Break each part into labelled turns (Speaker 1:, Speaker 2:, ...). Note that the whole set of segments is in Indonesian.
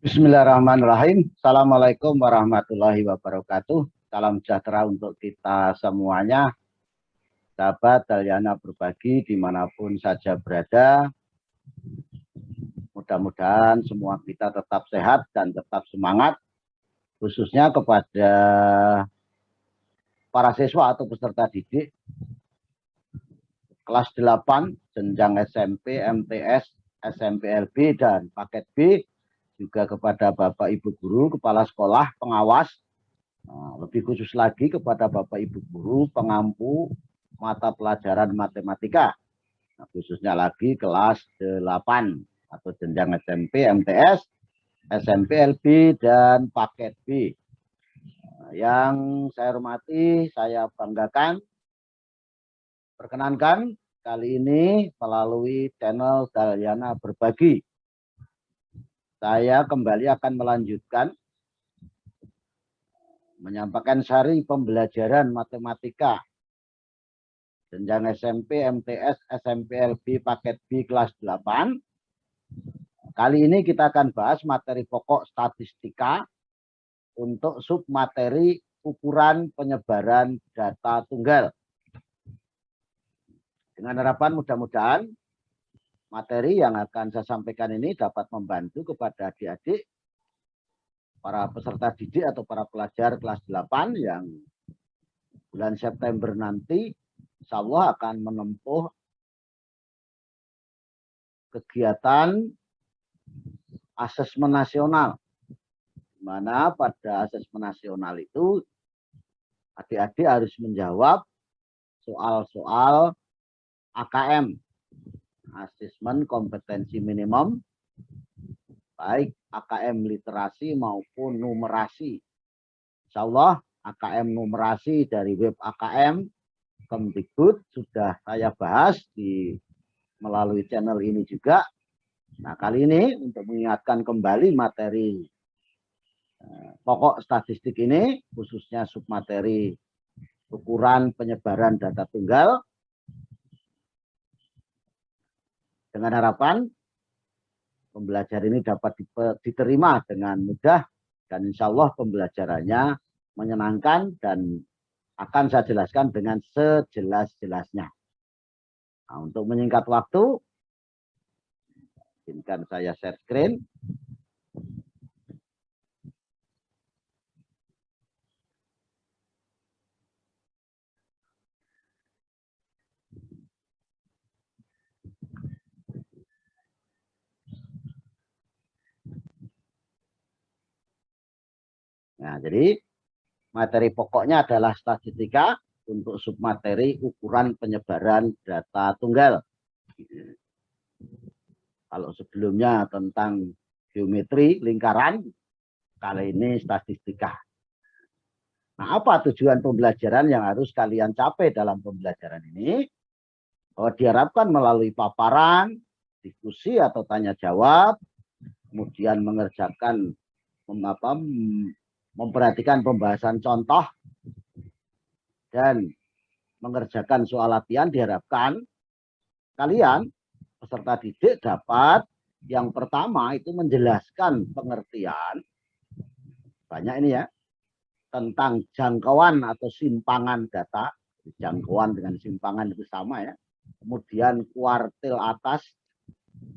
Speaker 1: Bismillahirrahmanirrahim. Assalamualaikum warahmatullahi wabarakatuh. Salam sejahtera untuk kita semuanya. Sahabat Dahlyana Berbagi dimanapun saja berada. Mudah-mudahan semua kita tetap sehat dan tetap semangat. Khususnya kepada para siswa atau peserta didik kelas 8, jenjang SMP, MTS, SMPLB, dan paket B. Juga kepada Bapak Ibu Guru, Kepala Sekolah, Pengawas, lebih khusus lagi kepada Bapak Ibu Guru, pengampu mata pelajaran matematika, khususnya lagi kelas 8 atau jenjang SMP, MTS, SMPLB, dan paket B. Yang saya hormati, saya banggakan, perkenankan kali ini melalui channel Dahlyana Berbagi. Saya kembali akan melanjutkan menyampaikan seri pembelajaran matematika jenjang SMP, MTS, SMPLB, paket B kelas 8. Kali ini kita akan bahas materi pokok statistika untuk submateri ukuran penyebaran data tunggal. Dengan harapan mudah-mudahan materi yang akan saya sampaikan ini dapat membantu kepada adik-adik, para peserta didik atau para pelajar kelas 8 yang bulan September nanti insya Allah akan menempuh kegiatan asesmen nasional. Di mana pada asesmen nasional itu adik-adik harus menjawab soal-soal AKM, asesmen kompetensi minimum, baik AKM literasi maupun numerasi. Insya Allah AKM numerasi dari web AKM Kemdikbud sudah saya bahas melalui channel ini juga. Nah, kali ini untuk mengingatkan kembali materi pokok statistik ini, khususnya submateri ukuran penyebaran data tunggal, dengan harapan pembelajaran ini dapat diterima dengan mudah dan insya Allah pembelajarannya menyenangkan dan akan saya jelaskan dengan sejelas-jelasnya. Nah, untuk menyingkat waktu, izinkan saya share screen. Nah, jadi materi pokoknya adalah statistika untuk submateri ukuran penyebaran data tunggal. Kalau sebelumnya tentang geometri lingkaran, kali ini statistika. Nah, apa tujuan pembelajaran yang harus kalian capai dalam pembelajaran ini? Diharapkan melalui paparan, diskusi atau tanya jawab, kemudian mengerjakan memperhatikan pembahasan contoh dan mengerjakan soal latihan, diharapkan kalian peserta didik dapat yang pertama itu menjelaskan pengertian, banyak ini ya, tentang jangkauan atau simpangan data. Jangkauan dengan simpangan itu sama ya. Kemudian kuartil atas,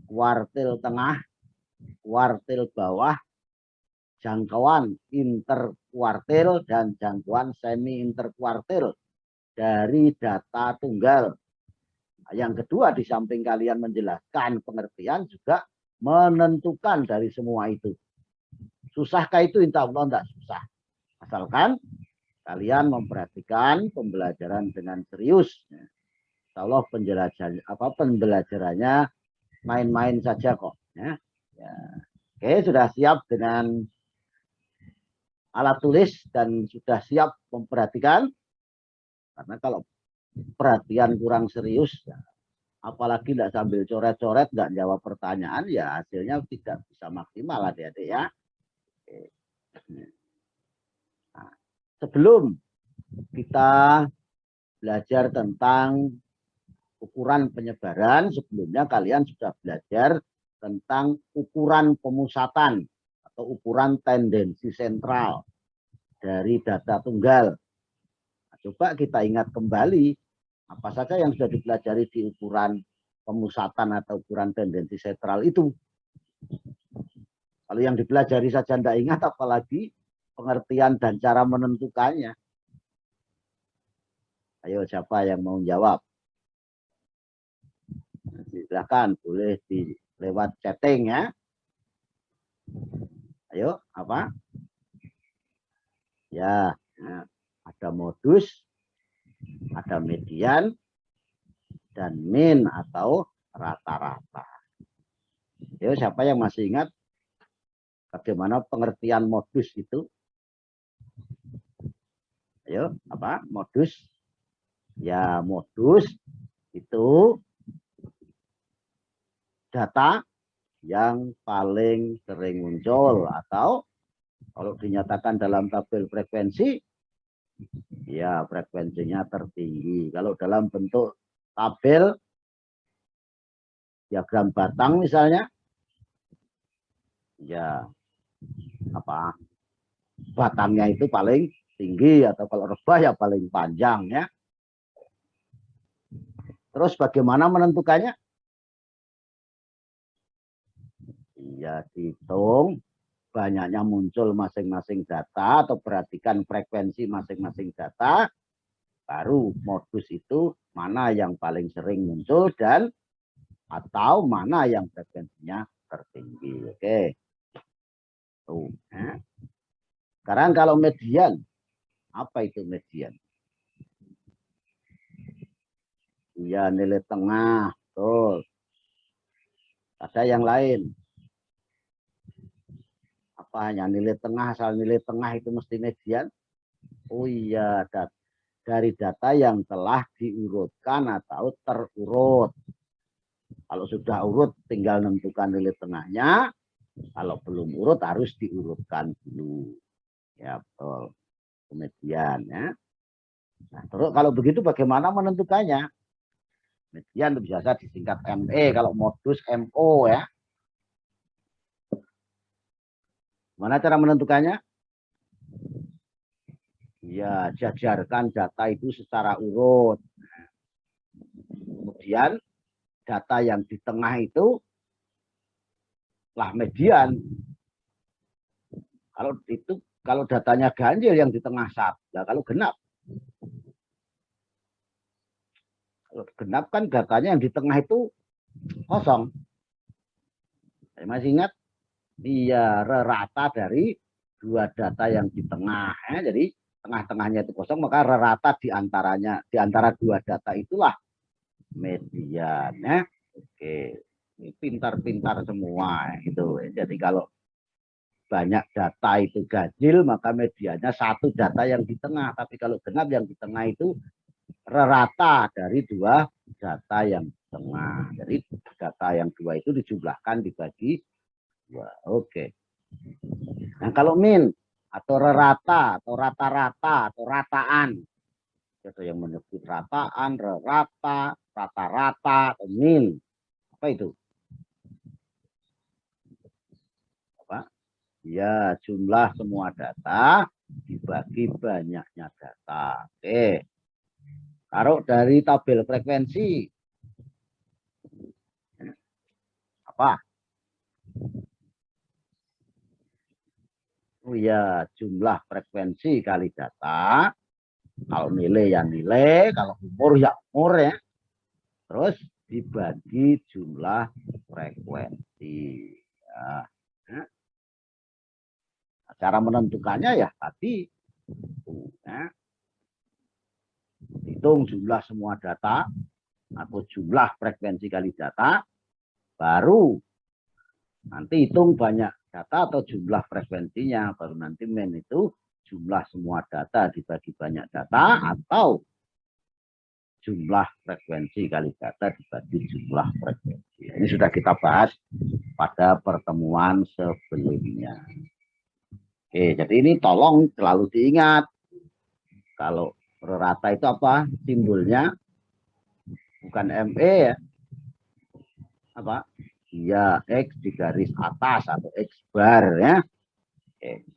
Speaker 1: kuartil tengah, kuartil bawah, jangkauan interkuartil dan jangkauan semi interkuartil dari data tunggal. Yang kedua, di samping kalian menjelaskan pengertian, juga menentukan dari semua itu. Susahkah itu? Insya Allah tidak susah. Asalkan kalian memperhatikan pembelajaran dengan serius. Insya Allah pembelajarannya main-main saja kok. Ya. Oke, sudah siap dengan alat tulis dan sudah siap memperhatikan. Karena kalau perhatian kurang serius, apalagi tidak sambil coret-coret, nggak jawab pertanyaan, ya hasilnya tidak bisa maksimal adik-adik ya. Nah, sebelum kita belajar tentang ukuran penyebaran, sebelumnya kalian sudah belajar tentang ukuran pemusatan atau ukuran tendensi sentral dari data tunggal. Nah, coba kita ingat kembali apa saja yang sudah dipelajari di ukuran pemusatan atau ukuran tendensi sentral itu. Kalau yang dipelajari saja tidak ingat, apalagi pengertian dan cara menentukannya. Ayo, siapa yang mau jawab? Silahkan, boleh di lewat chatting ya. Ayo, apa? Ya, ada modus, ada median, dan min atau rata-rata. Ayo, siapa yang masih ingat bagaimana pengertian modus itu? Ayo, apa? Modus. Ya, modus itu data yang paling sering muncul, atau kalau dinyatakan dalam tabel frekuensi, ya frekuensinya tertinggi. Kalau dalam bentuk tabel diagram batang misalnya, ya apa, batangnya itu paling tinggi, atau kalau rebah ya paling panjang ya. Terus bagaimana menentukannya? Ya dihitung banyaknya muncul masing-masing data, atau perhatikan frekuensi masing-masing data, baru modus itu mana yang paling sering muncul dan atau mana yang frekuensinya tertinggi. Oke. Tuh, ya. Sekarang kalau median, apa itu median? Ya nilai tengah, betul. Ada yang lain? Apa hanya nilai tengah, asal nilai tengah itu mesti median? Oh iya, dari data yang telah diurutkan atau terurut. Kalau sudah urut tinggal menentukan nilai tengahnya, kalau belum urut harus diurutkan dulu. Ya betul. Median ya. Nah, terus kalau begitu bagaimana menentukannya? Median biasa disingkat ME, kalau modus MO ya. Mana cara menentukannya? Ya, jajarkan data itu secara urut. Kemudian data yang di tengah itu lah median. Kalau itu, kalau datanya ganjil yang di tengah satu, nah kalau genap. Kalau genap kan datanya yang di tengah itu kosong. Saya masih ingat? Iya, rata dari dua data yang di tengah. Ya. Jadi tengah-tengahnya itu kosong, maka rata di antaranya, di antara dua data itulah median. Ya. Oke, ini pintar-pintar semua itu. Jadi kalau banyak data itu ganjil, maka mediannya satu data yang di tengah. Tapi kalau genap yang di tengah itu rata dari dua data yang di tengah. Jadi data yang dua itu dijumlahkan dibagi dua. Oke. Nah kalau min atau rata atau rata-rata atau rataan, ada yang menyebut rataan, rata, rata-rata, atau min. Apa itu? Apa? Ya, jumlah semua data dibagi banyaknya data. Oke. Taruh dari tabel frekuensi. Apa? Oh ya, jumlah frekuensi kali data. Kalau nilai ya nilai, kalau umur ya umur ya. Terus dibagi jumlah frekuensi. Ya. Cara menentukannya ya tadi. Ya. Hitung jumlah semua data atau jumlah frekuensi kali data. Baru nanti hitung banyak data atau jumlah frekuensinya. Baru nanti min itu jumlah semua data dibagi banyak data atau jumlah frekuensi kali data dibagi jumlah frekuensi. Ini sudah kita bahas pada pertemuan sebelumnya. Oke, jadi ini tolong selalu diingat. Kalau rata itu apa? Simbolnya bukan ME ya. Apa? Ya, X di garis atas atau X bar ya. Oke.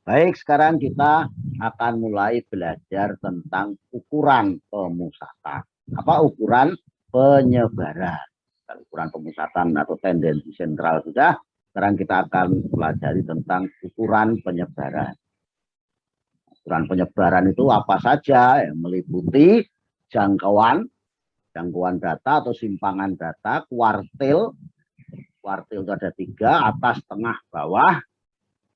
Speaker 1: Baik, sekarang kita akan mulai belajar tentang ukuran pemusatan. Apa ukuran penyebaran? Ukuran pemusatan atau tendensi sentral sudah. Sekarang kita akan pelajari tentang ukuran penyebaran. Ukuran penyebaran itu apa saja? Ya, meliputi jangkauan data atau simpangan data, kuartil. Kuartil itu ada 3, atas, tengah, bawah.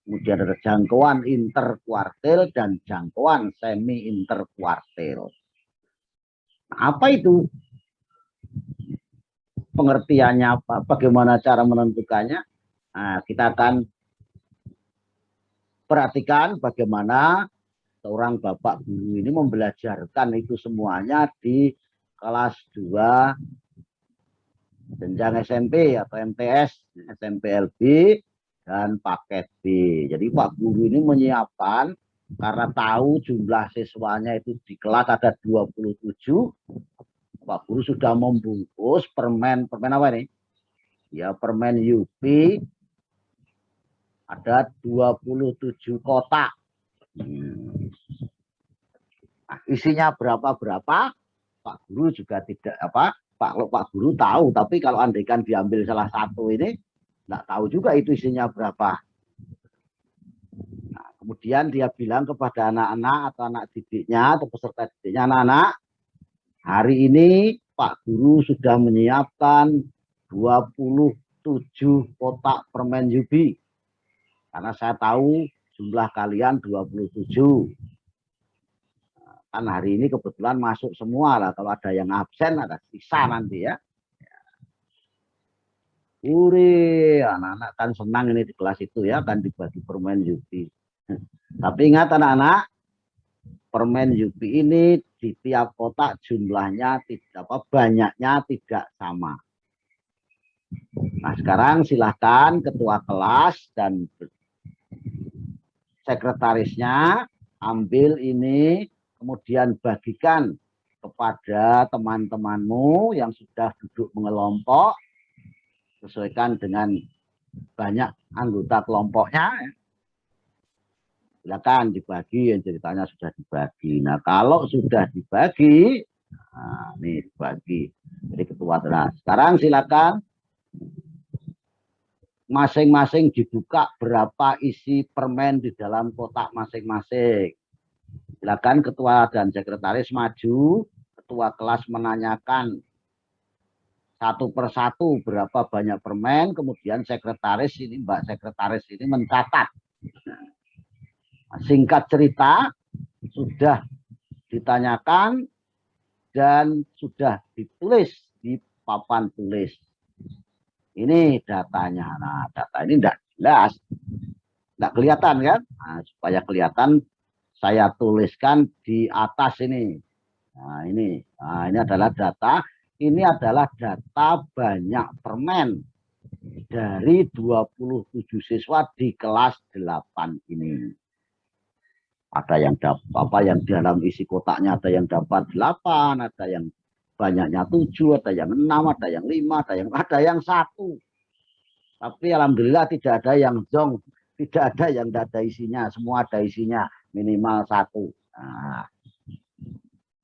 Speaker 1: Kemudian ada jangkauan interkuartil dan jangkauan semi interkuartil. Apa itu? Pengertiannya apa? Bagaimana cara menentukannya? Nah, kita akan perhatikan bagaimana seorang bapak guru ini membelajarkan itu semuanya di kelas 2 jenjang SMP atau MTS, SMPLB, dan paket B. Jadi Pak Guru ini menyiapkan karena tahu jumlah siswanya itu di kelas ada 27. Pak Guru sudah membungkus permen apa ini? Ya, permen UP ada 27 kotak. Nah, isinya berapa Pak Guru juga tidak Pak Guru tahu, tapi kalau andaikan diambil salah satu ini nggak tahu juga itu isinya berapa. Nah, kemudian dia bilang kepada anak-anak atau anak didiknya atau peserta didiknya, anak-anak, hari ini Pak Guru sudah menyiapkan 27 kotak permen Yubi. Karena saya tahu jumlah kalian 27. Kan hari ini kebetulan masuk semua lah. Kalau ada yang absen, ada sisa nanti ya. Anak-anak kan senang ini di kelas itu ya, kan dibagi permen Yupi. Tapi ingat anak-anak, permen Yupi ini di tiap kotak jumlahnya banyaknya tidak sama. Nah, sekarang silahkan ketua kelas dan sekretarisnya ambil ini, kemudian bagikan kepada teman-temanmu yang sudah duduk mengelompok, sesuaikan dengan banyak anggota kelompoknya. Silakan dibagi, yang ceritanya sudah dibagi. Nah, kalau sudah dibagi, nah, nih dibagi. Jadi ketua teras. Sekarang silakan masing-masing dibuka berapa isi permen di dalam kotak masing-masing. Silakan ketua dan sekretaris maju, ketua kelas menanyakan satu persatu berapa banyak permen, kemudian sekretaris ini, Mbak Sekretaris ini mencatat. Singkat cerita, sudah ditanyakan dan sudah ditulis di papan tulis. Ini datanya. Nah, data ini tidak jelas, tidak kelihatan kan? Nah, supaya kelihatan, saya tuliskan di atas ini. Nah, ini adalah data. Ini adalah data banyak permen dari 27 siswa di kelas 8 ini. Ada yang dapat yang dalam isi kotaknya ada yang dapat 8, ada yang banyaknya 7, ada yang 6, ada yang 5, ada yang 1. Tapi alhamdulillah tidak ada yang zong, tidak ada yang tidak ada isinya, semua ada isinya minimal 1. Nah,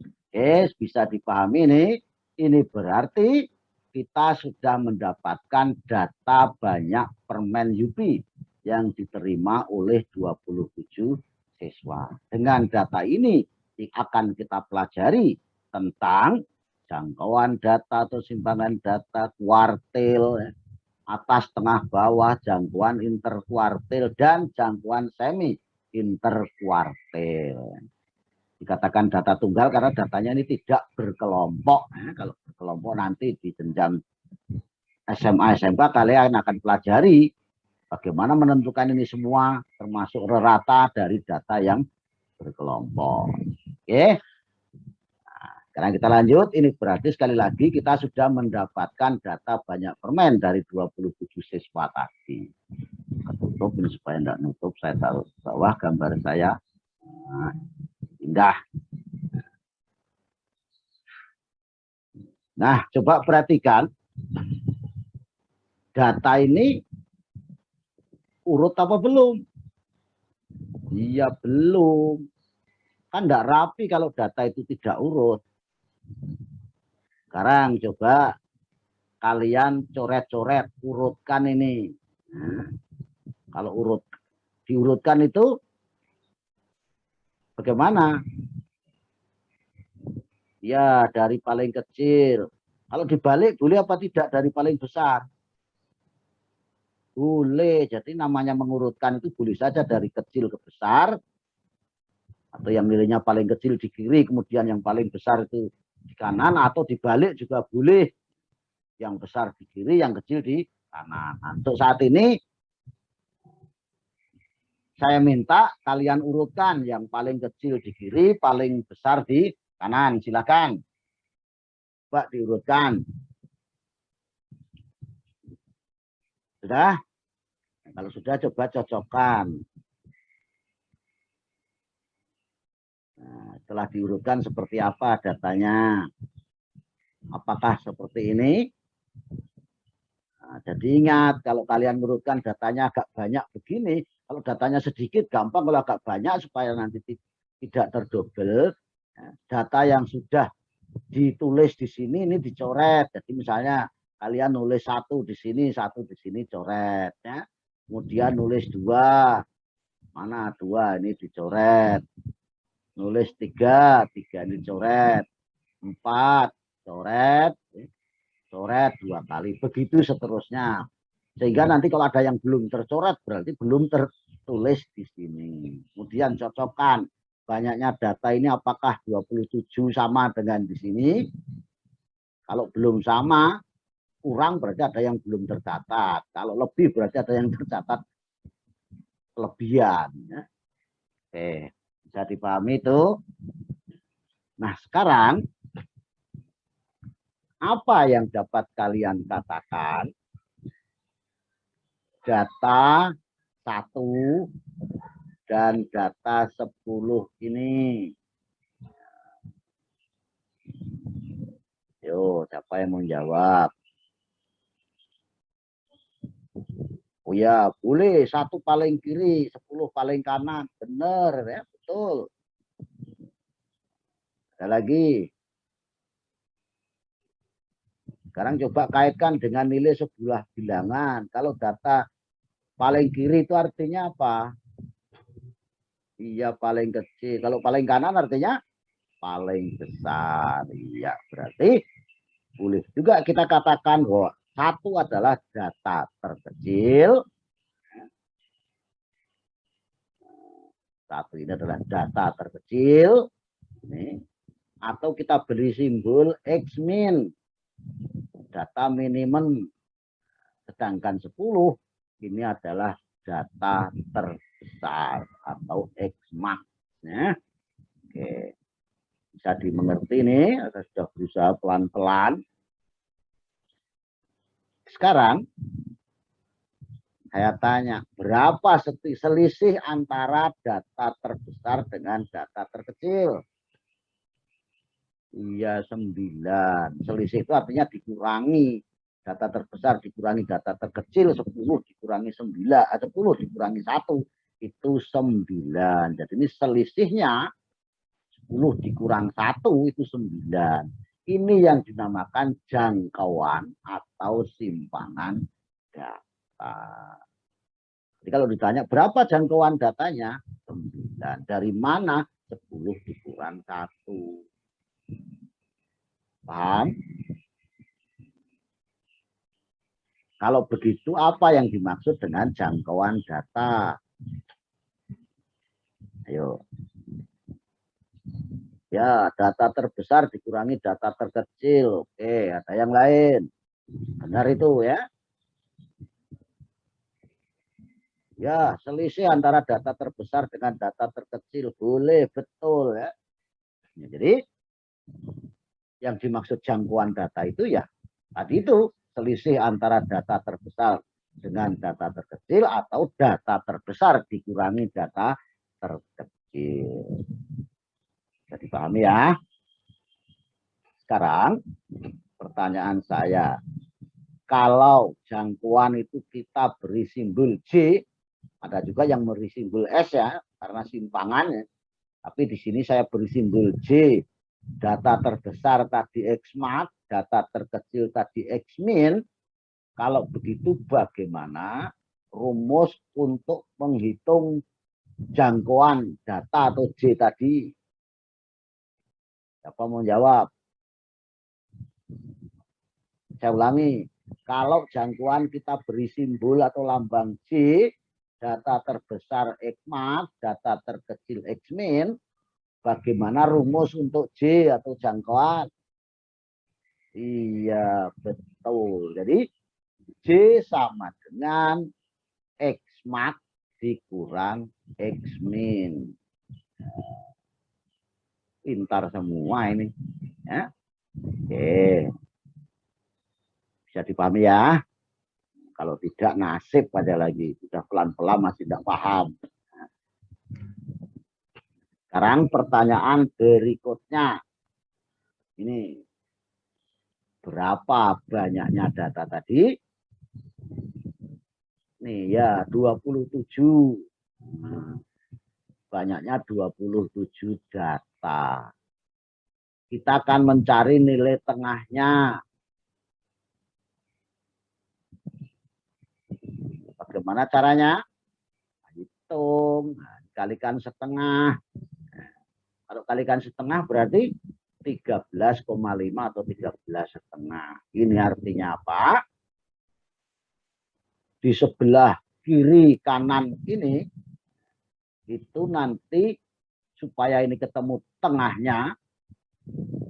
Speaker 1: oke, bisa dipahami nih. Ini berarti kita sudah mendapatkan data banyak permen Yupi yang diterima oleh 27 siswa. Dengan data ini akan kita pelajari tentang jangkauan data atau simpangan data, kuartil, atas, tengah, bawah, jangkauan interkuartil, dan jangkauan semi interkuartil. Dikatakan data tunggal karena datanya ini tidak berkelompok. Kalau berkelompok nanti di jenjang SMA, SMK kalian akan pelajari bagaimana menentukan ini semua, termasuk rata dari data yang berkelompok. Oke. Nah, Sekarang kita lanjut, ini berarti sekali lagi kita sudah mendapatkan data banyak permen dari 27 siswa tadi. Tutup ini supaya tidak nutup, saya taruh bawah gambar saya. Nah, indah. Nah, coba perhatikan. Data ini urut apa belum? Iya, belum. Kan tidak rapi kalau data itu tidak urut. Sekarang coba kalian coret-coret, urutkan ini. Nah, kalau diurutkan itu bagaimana? Ya, dari paling kecil. Kalau dibalik boleh apa tidak dari paling besar? Boleh. Jadi namanya mengurutkan itu boleh saja dari kecil ke besar. Atau yang nilainya paling kecil di kiri, kemudian yang paling besar itu di kanan, atau dibalik juga boleh. Yang besar di kiri, yang kecil di kanan. Nah, untuk saat ini saya minta kalian urutkan yang paling kecil di kiri, paling besar di kanan. Silakan. Coba diurutkan. Sudah? Nah, kalau sudah coba cocokkan. Nah, setelah diurutkan seperti apa datanya? Apakah seperti ini? Nah, jadi ingat, kalau kalian urutkan datanya agak banyak begini, kalau datanya sedikit gampang, kalau agak banyak supaya nanti tidak terdobel. Data yang sudah ditulis di sini ini dicoret. Jadi misalnya kalian nulis satu di sini coret. Ya. Kemudian nulis dua, mana dua ini dicoret. Nulis tiga ini coret. 4 coret. Coret 2 kali, begitu seterusnya. Sehingga nanti kalau ada yang belum tercoret berarti belum tertulis di sini. Kemudian cocokkan banyaknya data ini apakah 27 sama dengan di sini. Kalau belum sama, kurang berarti ada yang belum tercatat. Kalau lebih berarti ada yang tercatat kelebihan. Ya. Oke, bisa dipahami itu. Nah, sekarang apa yang dapat kalian katakan? Data 1 dan data 10 ini. Yo, siapa yang mau jawab? Oh ya, boleh. 1 paling kiri, 10 paling kanan. Benar ya, betul. Ada lagi. Sekarang coba kaitkan dengan nilai sebuah bilangan. Kalau data paling kiri itu artinya apa? Iya, paling kecil. Kalau paling kanan artinya paling besar. Iya, berarti boleh juga kita katakan bahwa 1 adalah data terkecil. 1 ini adalah data terkecil. Ini. Atau kita beri simbol X min. Data minimum. Sedangkan 10 ini adalah data terbesar atau X max. Ya. Oke. Bisa dimengerti nih, saya sudah berusaha pelan-pelan. Sekarang saya tanya, berapa selisih antara data terbesar dengan data terkecil? Iya, 9. Selisih itu artinya dikurangi. Data terbesar dikurangi data terkecil, 10 dikurangi 9, 10 dikurangi 1, itu 9. Jadi ini selisihnya 10 dikurang 1 itu 9. Ini yang dinamakan jangkauan atau simpangan data. Jadi kalau ditanya berapa jangkauan datanya? 9. Dari mana? 10 dikurang 1. Paham? Kalau begitu apa yang dimaksud dengan jangkauan data? Ayo. Ya, data terbesar dikurangi data terkecil. Oke, ada yang lain. Benar itu ya. Ya, selisih antara data terbesar dengan data terkecil. Boleh, betul ya. Jadi, yang dimaksud jangkauan data itu ya tadi itu selisih antara data terbesar dengan data terkecil atau data terbesar dikurangi data terkecil. Jadi pahami ya. Sekarang pertanyaan saya, kalau jangkauan itu kita beri simbol J, ada juga yang beri simbol S ya, karena simpangannya. Tapi di sini saya beri simbol J. Data terbesar tadi X-max, data terkecil tadi X-min. Kalau begitu bagaimana rumus untuk menghitung jangkauan data atau J tadi? Siapa mau jawab? Saya ulangi, kalau jangkauan kita beri simbol atau lambang J, data terbesar X-max, data terkecil X-min, bagaimana rumus untuk J atau jangkauan? Iya, betul. Jadi J sama dengan X-max dikurang X-min. Pintar semua ini. Ya. Oke. Bisa dipahami ya. Kalau tidak nasib aja lagi. Sudah pelan-pelan masih tidak paham. Sekarang pertanyaan berikutnya. Ini berapa banyaknya data tadi? Nih ya 27. Nah, banyaknya 27 data. Kita akan mencari nilai tengahnya. Bagaimana caranya? Hitung, kalikan setengah. Kalau kalikan setengah berarti 13,5 atau 13,5. Ini artinya apa? Di sebelah kiri kanan ini, itu nanti supaya ini ketemu tengahnya,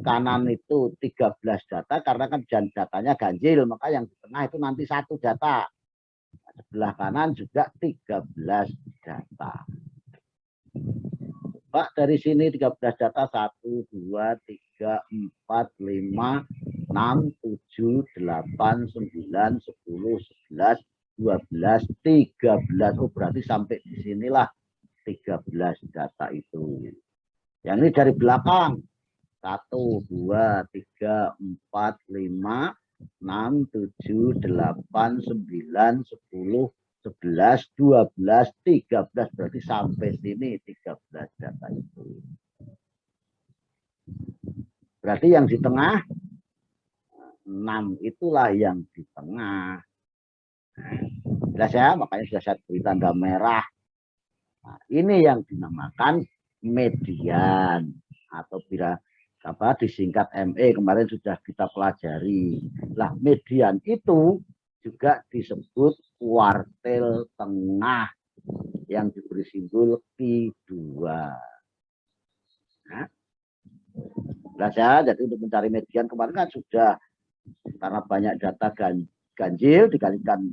Speaker 1: kanan itu 13 data, karena kan datanya ganjil, maka yang di tengah itu nanti 1 data. Sebelah kanan juga 13 data. Pak, dari sini 13 data 1, 2, 3, 4, 5, 6, 7, 8, 9, 10, 11, 12, 13. Oh, berarti sampai di sinilah 13 data itu. Yang ini dari belakang. 1, 2, 3, 4, 5, 6, 7, 8, 9, 10, 11, 12, 13. Berarti sampai sini 13 data itu. Berarti yang di tengah 6 itulah yang di tengah. Jelas ya, makanya sudah saya beri tanda merah. Nah, ini yang dinamakan median atau bila apa disingkat ME, kemarin sudah kita pelajari. Lah, median itu juga disebut kuartil tengah yang diberi simbol Q2. Nah, jelas ya, jadi untuk mencari median kemarin kan sudah, karena banyak data ganjil dikalikan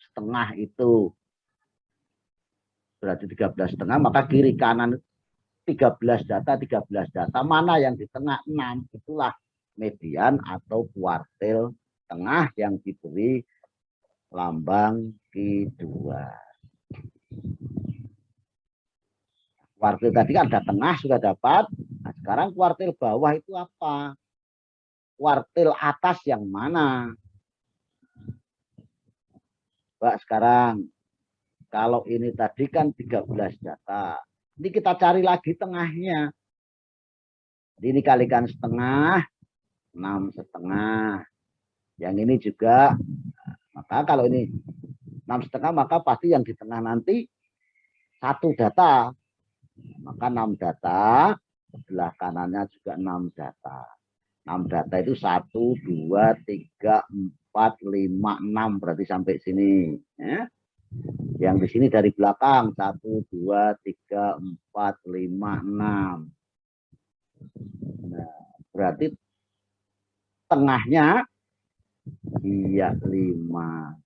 Speaker 1: setengah itu berarti 13,5, maka kiri kanan 13 data, mana yang di tengah 6, itulah median atau kuartil tengah yang diberi lambang Q2. Kuartil tadi kan ada tengah sudah dapat. Nah, sekarang kuartil bawah itu apa? Kuartil atas yang mana? Mbak, sekarang kalau ini tadi kan 13 data. Ini kita cari lagi tengahnya. Jadi ini kalikan setengah, 6,5. Yang ini juga, maka kalau ini 6,5, maka pasti yang di tengah nanti 1 data. Maka 6 data, sebelah kanannya juga 6 data. 6 data itu 1, 2, 3, 4, 5, 6. Berarti sampai sini. Ya. Yang di sini dari belakang 1, 2, 3, 4, 5, 6. Nah, berarti tengahnya iya 5.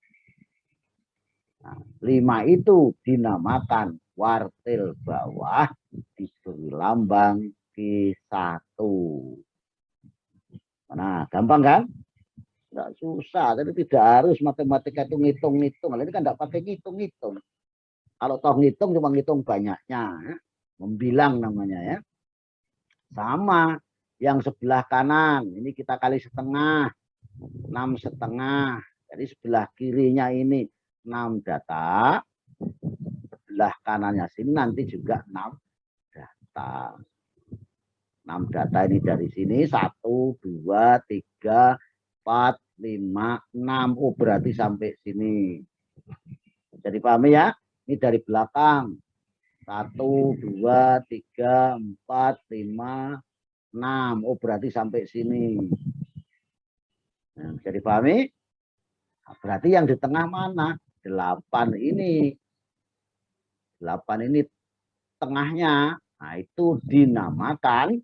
Speaker 1: Nah, 5 itu dinamakan kuartil bawah, diberi lambang Q1. Nah, gampang kan? Nggak susah, tapi tidak harus matematika itu ngitung-ngitung. Ini kan nggak pakai ngitung-ngitung. Kalau toh ngitung cuma ngitung banyaknya, ya. Membilang namanya ya. Sama yang sebelah kanan, ini kita kali setengah, 6,5. Jadi sebelah kirinya ini 6 data, sebelah kanannya sini nanti juga 6 data. 6 data ini dari sini 1, 2, 3, 4, 5, 6. Oh, berarti sampai sini. Jadi pahami ya? Ini dari belakang. 1, 2, 3, 4, 5, 6. Oh, berarti sampai sini. Nah, bisa dipahami? Nah, berarti yang di tengah mana? 8 ini. 8 ini tengahnya. Nah, itu dinamakan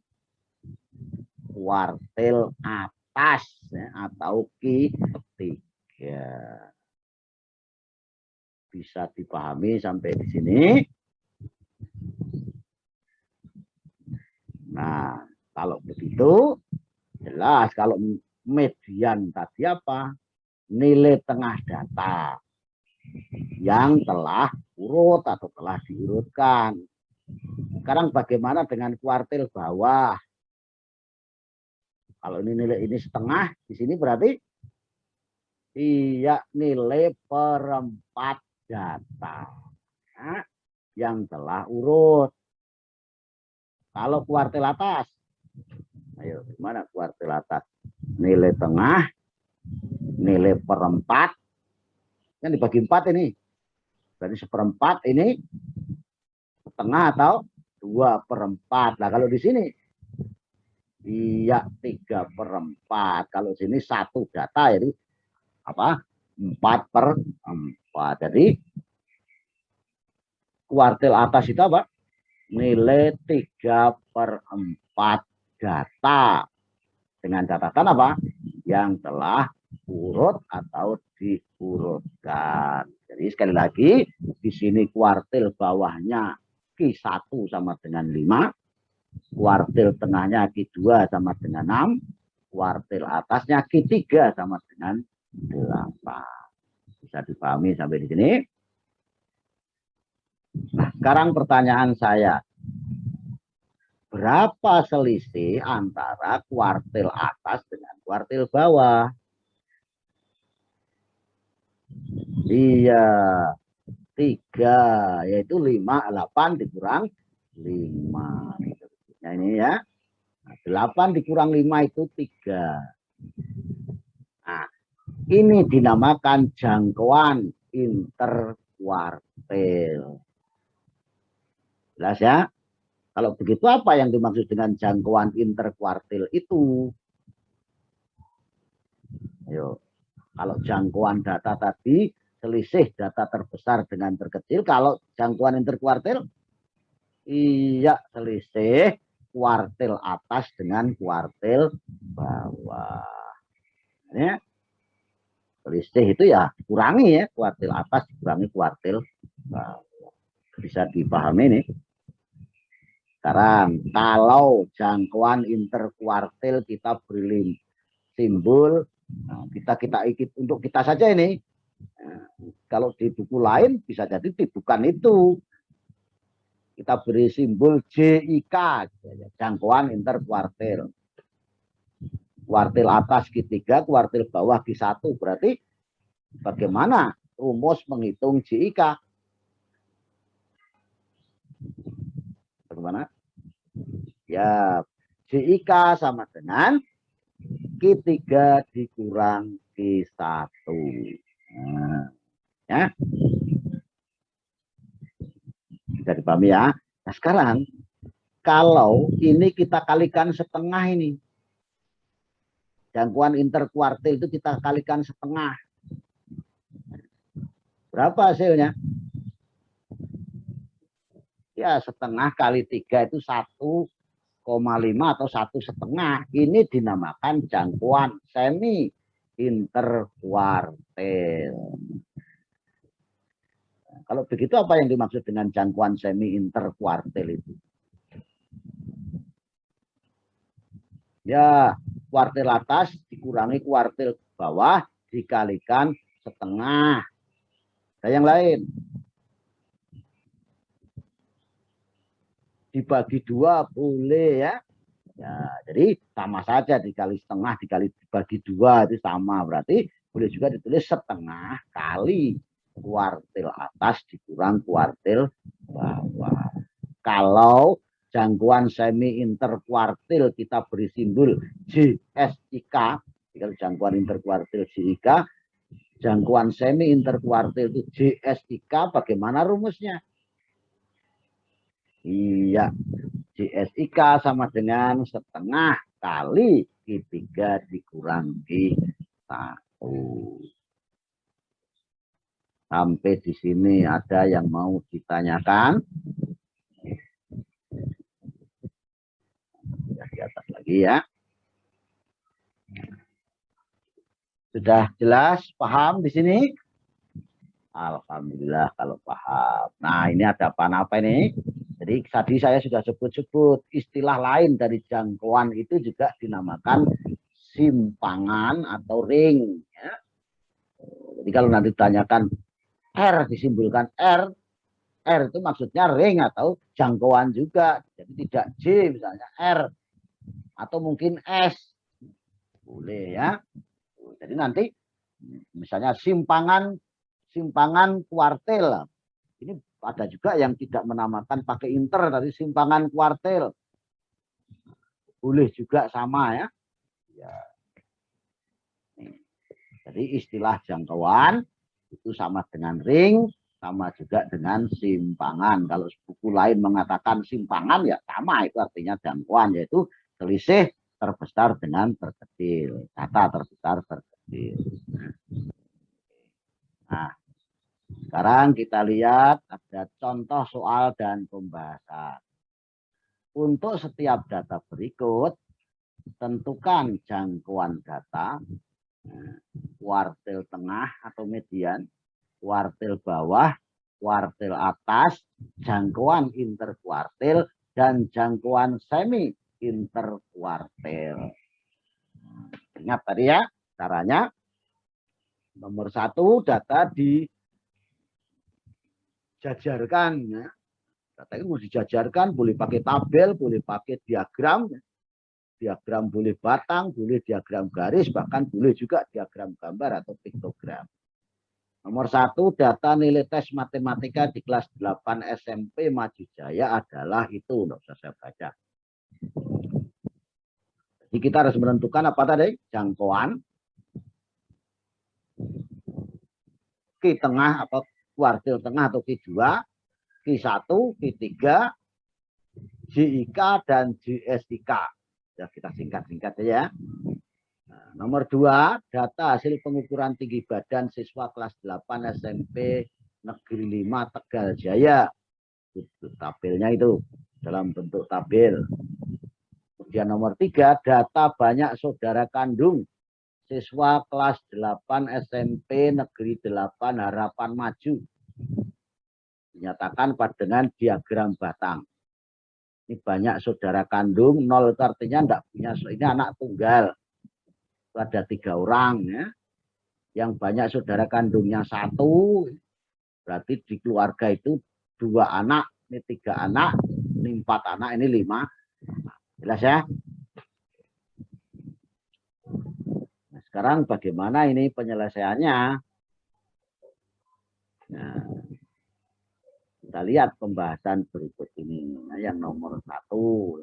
Speaker 1: kuartil atas ya, atau Q3. Bisa dipahami sampai di sini. Nah, kalau begitu jelas kalau median tadi apa? Nilai tengah data yang telah urut atau telah diurutkan. Sekarang bagaimana dengan kuartil bawah? Kalau ini nilai ini setengah, di sini berarti iya nilai perempat data nah, yang telah urut. Kalau kuartil atas, ayo gimana kuartil atas? Nilai tengah, nilai perempat, kan dibagi 4 ini. Berarti seperempat ini setengah atau 2/4. Nah kalau di sini iya 3/4. Kalau sini 1 data jadi apa? 4/4. Jadi kuartil atas itu apa? Nilai 3/4 data. Dengan catatan apa? Yang telah urut atau diurutkan. Jadi sekali lagi di sini kuartil bawahnya Q1 sama dengan 5, kuartil tengahnya Q2 sama dengan 6, kuartil atasnya Q3 sama dengan 8. Bisa dipahami sampai di sini? Nah, sekarang pertanyaan saya. Berapa selisih antara kuartil atas dengan kuartil bawah? Iya, 3, yaitu 5, 8 dikurang 5. Nah, ini ya. 8 dikurang 5 itu 3. Nah, ini dinamakan jangkauan interkuartil. Jelas ya? Kalau begitu apa yang dimaksud dengan jangkauan interkuartil itu? Ayo. Kalau jangkauan data tadi selisih data terbesar dengan terkecil, kalau jangkauan interkuartil iya selisih kuartil atas dengan kuartil bawah. Ya. Selisih itu ya kurangi ya kuartil atas dikurangi kuartil bawah. Bisa dipahami nih. Sekarang kalau jangkauan interkuartil kita beri simbol. Nah, kita ikut untuk kita saja ini. Nah, kalau di buku lain bisa jadi bukan itu. Kita beri simbol JIK, jangkauan interkuartil. Kuartil atas Q3, kuartil bawah Q1. Berarti bagaimana rumus menghitung JIK? Bagaimana? Ya, JIK sama dengan Q3 dikurang Q1. Nah, ya. Bisa dipahami ya. Nah, sekarang kalau ini kita kalikan setengah ini. Jangkauan interkuartil itu kita kalikan setengah. Berapa hasilnya? Ya, setengah kali 3 itu 1,5 atau 1,5. Ini dinamakan jangkauan semi interkuartil. Nah, kalau begitu apa yang dimaksud dengan jangkauan semi interkuartil itu? Ya, kuartil atas dikurangi kuartil bawah dikalikan setengah. Ada yang lain? Dibagi 2 boleh ya. Ya, jadi sama saja dikali setengah dikali dibagi 2 itu sama, berarti boleh juga ditulis setengah kali kuartil atas dikurang kuartil bawah. Kalau jangkauan semi interkuartil kita beri simbol JSIK, kalau jangkauan interkuartil JIK, jangkauan semi interkuartil itu JSIK, bagaimana rumusnya? Iya, JSIK sama dengan setengah kali Q3 dikurangi 1. Sampai di sini ada yang mau ditanyakan? Ya, di atas lagi ya. Sudah jelas, paham di sini? Alhamdulillah kalau paham. Nah, ini ada apa ini? Jadi tadi saya sudah sebut-sebut istilah lain dari jangkauan itu juga dinamakan simpangan atau ring. Ya. Jadi kalau nanti ditanyakan R disimbolkan R, R itu maksudnya ring atau jangkauan juga. Jadi tidak J misalnya R atau mungkin S. Boleh ya. Jadi nanti misalnya simpangan kuartil. Ini ada juga yang tidak menamakan pakai inter dari simpangan kuartil. Boleh juga sama ya. Jadi istilah jangkauan itu sama dengan ring, sama juga dengan simpangan. Kalau buku lain mengatakan simpangan ya sama, itu artinya jangkauan, yaitu selisih terbesar dengan terkecil. Kata terbesar terkecil. Nah, sekarang kita lihat ada contoh soal dan pembahasan. Untuk setiap data berikut, tentukan jangkauan data, kuartil tengah atau median, kuartil bawah, kuartil atas, jangkauan interkuartil, dan jangkauan semi interkuartil. Ingat tadi ya, caranya. Nomor 1, data dijajarkan. Ya. Data itu mau dijajarkan, boleh pakai tabel, boleh pakai diagram. Diagram boleh batang, boleh diagram garis, bahkan boleh juga diagram gambar atau piktogram. Nomor 1, data nilai tes matematika di kelas 8 SMP Maju Jaya adalah itu. Tidak usah saya baca. Jadi kita harus menentukan apa tadi? Jangkauan, Q tengah atau kuartil tengah atau Q2, Q1, Q3, JIK, dan JSIK. Ya, kita singkat-singkat ya. Nah, nomor 2, data hasil pengukuran tinggi badan siswa kelas 8 SMP Negeri 5 Tegal Jaya. Itu tabelnya itu dalam bentuk tabel. Kemudian nomor 3, data banyak saudara kandung siswa kelas 8 SMP Negeri 8 Harapan Maju. Dinyatakan dengan diagram batang. Ini banyak saudara kandung, 0 itu artinya tidak punya, ini anak tunggal. Itu ada 3 orang ya. Yang banyak saudara kandungnya 1, berarti di keluarga itu 2 anak, ini 3 anak, ini 4 anak, ini 5. Jelas ya? Nah, sekarang bagaimana ini penyelesaiannya? Nah, kita lihat pembahasan berikut ini. Nah, yang nomor 1.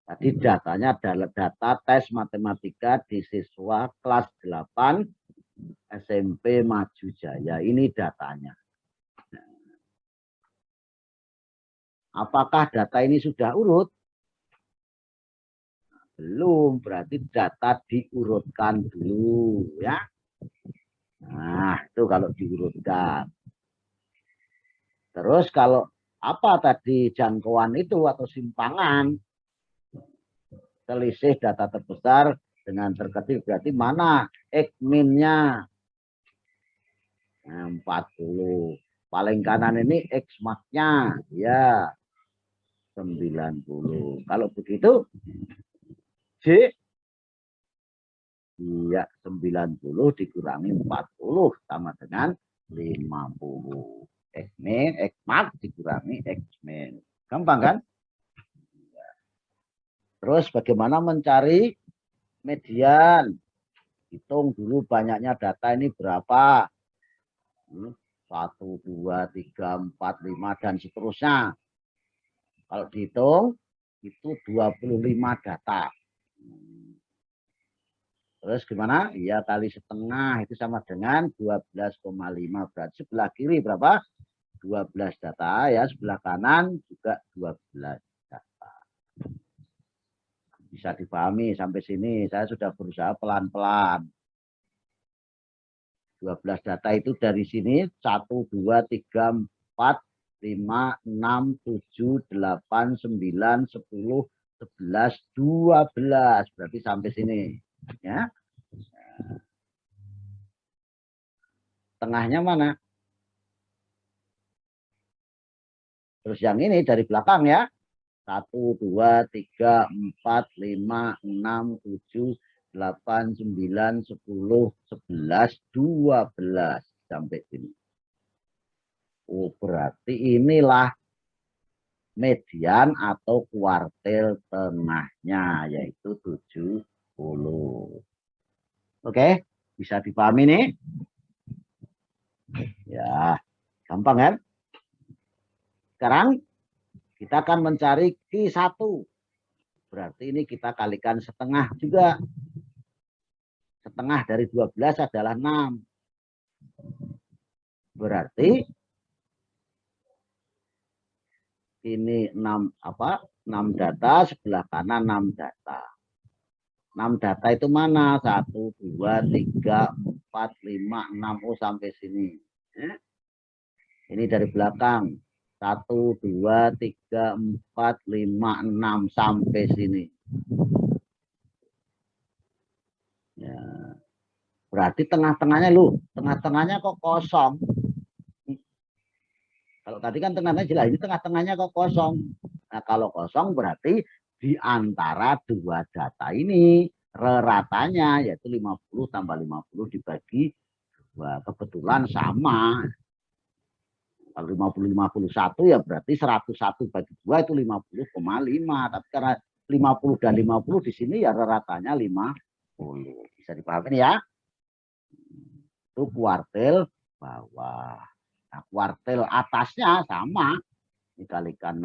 Speaker 1: Tadi datanya adalah data tes matematika di siswa kelas 8 SMP Maju Jaya. Ini datanya. Apakah data ini sudah urut? Belum, berarti data diurutkan dulu ya. Nah, itu kalau diurutkan. Terus kalau apa tadi jangkauan itu atau simpangan, selisih data terbesar dengan terkecil, berarti mana X-min-nya? Nah, 40. Paling kanan ini X-max-nya, ya 90. Kalau begitu, J Iya, 90 dikurangi 40 sama dengan 50. X min, X max dikurangi X min. Gampang kan? Terus bagaimana mencari median? Hitung dulu banyaknya data ini berapa. 1, 2, 3, 4, 5, dan seterusnya. Kalau dihitung, itu 25 data. Terus gimana? Ya kali setengah itu sama dengan 12,5. Berarti sebelah kiri berapa? 12 data ya. Sebelah kanan juga 12 data. Bisa dipahami sampai sini. Saya sudah berusaha pelan-pelan. 12 data itu dari sini 1, 2, 3, 4, 5, 6, 7, 8, 9, 10, 11, 12. Berarti sampai sini. Ya. Tengahnya mana? Terus yang ini dari belakang ya. 1, 2, 3, 4, 5, 6, 7, 8, 9, 10, 11, 12. Sampai sini. Oh, berarti inilah median atau kuartil tengahnya, yaitu 70. Oke, bisa dipahami nih? Ya, gampang kan? Sekarang kita akan mencari Q1. Berarti ini kita kalikan setengah juga. Setengah dari 12 adalah 6. Berarti ini 6 data, sebelah kanan 6 data. 6 data itu mana? 1, 2, 3, 4, 5, 6. Oh, sampai sini. Ini dari belakang. 1, 2, 3, 4, 5, 6. Sampai sini. Ya. Berarti tengah-tengahnya lu. Tengah-tengahnya kok kosong. Kalau tadi kan tengah-tengahnya jelas. Ini tengah-tengahnya kok kosong. Nah, kalau kosong berarti di antara dua data ini ratanya yaitu 50 tambah 50 dibagi 2. Kebetulan sama. Kalau 50-51 ya berarti 101 bagi 2 itu 50,5. Tapi karena 50 dan 50 di sini ya ratanya 50. Bisa dipahami ya? Itu kuartil bawah. Nah, kuartil atasnya sama. Dikalikan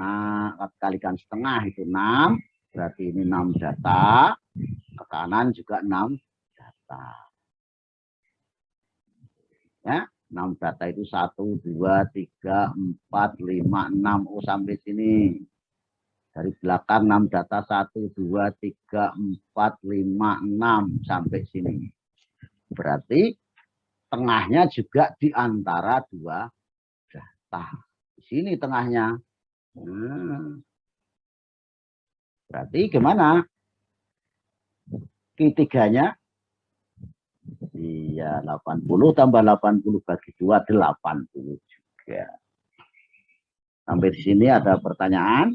Speaker 1: setengah itu 6. Berarti ini 6 data. Ke kanan juga 6 data. Ya, 6 data itu 1, 2, 3, 4, 5, 6. Oh, sampai sini. Dari belakang 6 data 1, 2, 3, 4, 5, 6. Sampai sini. Berarti tengahnya juga di antara dua data. Di sini tengahnya. Berarti gimana? Q3-nya? Iya, 80 tambah 80 bagi 2, 80 juga. Sampai di sini ada pertanyaan?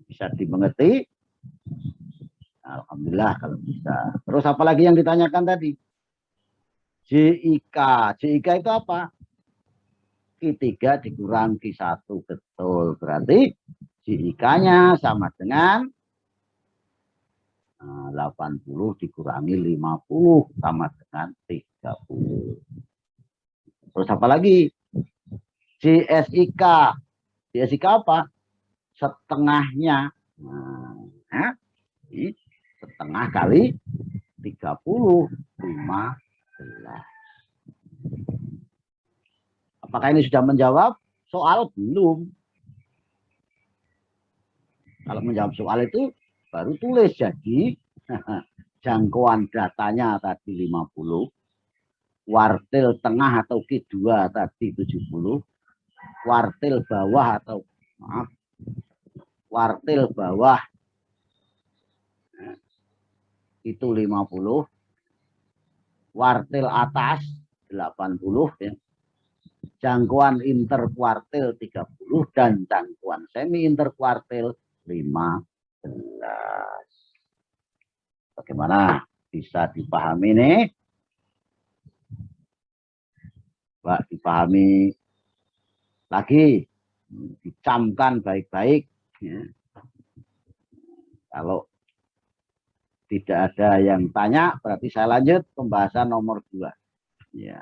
Speaker 1: Bisa dimengerti? Alhamdulillah kalau bisa. Terus apa lagi yang ditanyakan tadi? JIK. JIK itu apa? Q3 dikurang Q1. Betul. Berarti JIK-nya sama dengan 80 dikurangi 50 sama dengan 30. Terus apa lagi? JSIK. JSIK apa? Setengahnya. Nah, setengah kali 30, 15. Apakah ini sudah menjawab soal? Belum. Kalau menjawab soal itu baru tulis. Jadi jangkauan datanya tadi 50. Kuartil tengah atau Q2 tadi 70. Kuartil bawah atau kuartil bawah itu 50. Kuartil atas 80 ya. Jangkauan interkuartil 30 dan jangkauan semi interkuartil 15. Bagaimana? bisa dipahami nih. Pak, dipahami lagi, dicamkan baik-baik. Ya. Kalau tidak ada yang tanya, berarti saya lanjut pembahasan nomor 2. Ya.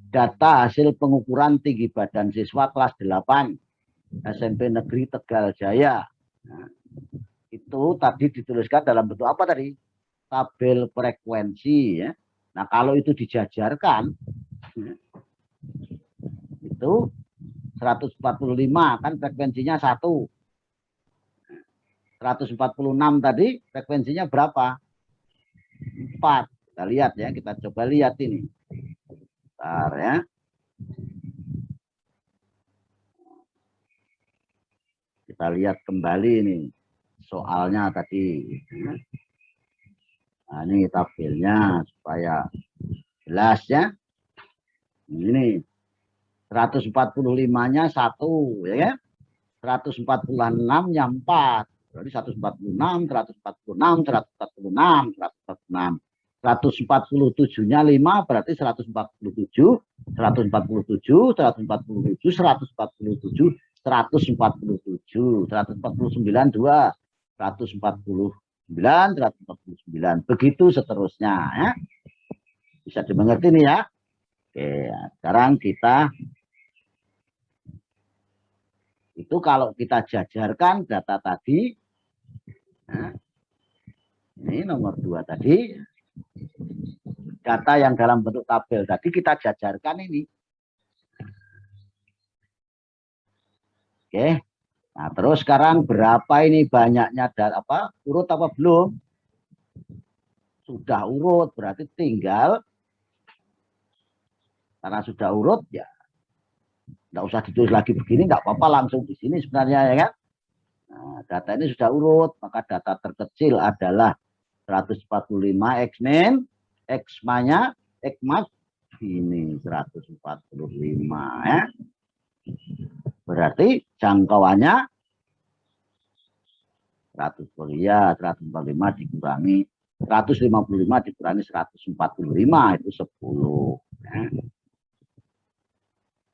Speaker 1: Data hasil pengukuran tinggi badan siswa kelas 8 SMP Negeri Tegal Jaya. Nah, itu tadi dituliskan dalam bentuk apa tadi? Tabel frekuensi. Ya. Nah, kalau itu dijajarkan, itu 145 kan frekuensinya 1. 146 tadi frekuensinya berapa? 4. Kita lihat ya, kita coba lihat ini. Bentar ya. Kita lihat kembali ini soalnya tadi. Nah, ini tabelnya supaya jelas ya. Ini 145-nya 1 ya. 146-nya 4. Berarti 146, 146, 146, 146. 147-nya 5 berarti 147, 147, 147, 147, 147, 149 2, 149, 149. Begitu seterusnya ya. Bisa dimengerti nih ya. Oke, sekarang kita itu kalau kita jajarkan data tadi, nah, ini nomor 2 tadi, data yang dalam bentuk tabel tadi kita jajarkan ini. Oke, nah terus sekarang berapa ini banyaknya data apa? Urut apa belum? Sudah urut, berarti tinggal karena sudah urut ya. Nggak usah ditulis lagi begini, nggak apa-apa langsung di sini sebenarnya ya kan. Nah, data ini sudah urut, maka data terkecil adalah 145 X min, X nya, X mas ini 145 ya. Berarti jangkauannya 145 dikurangi 155 dikurangi 145 itu 10 ya.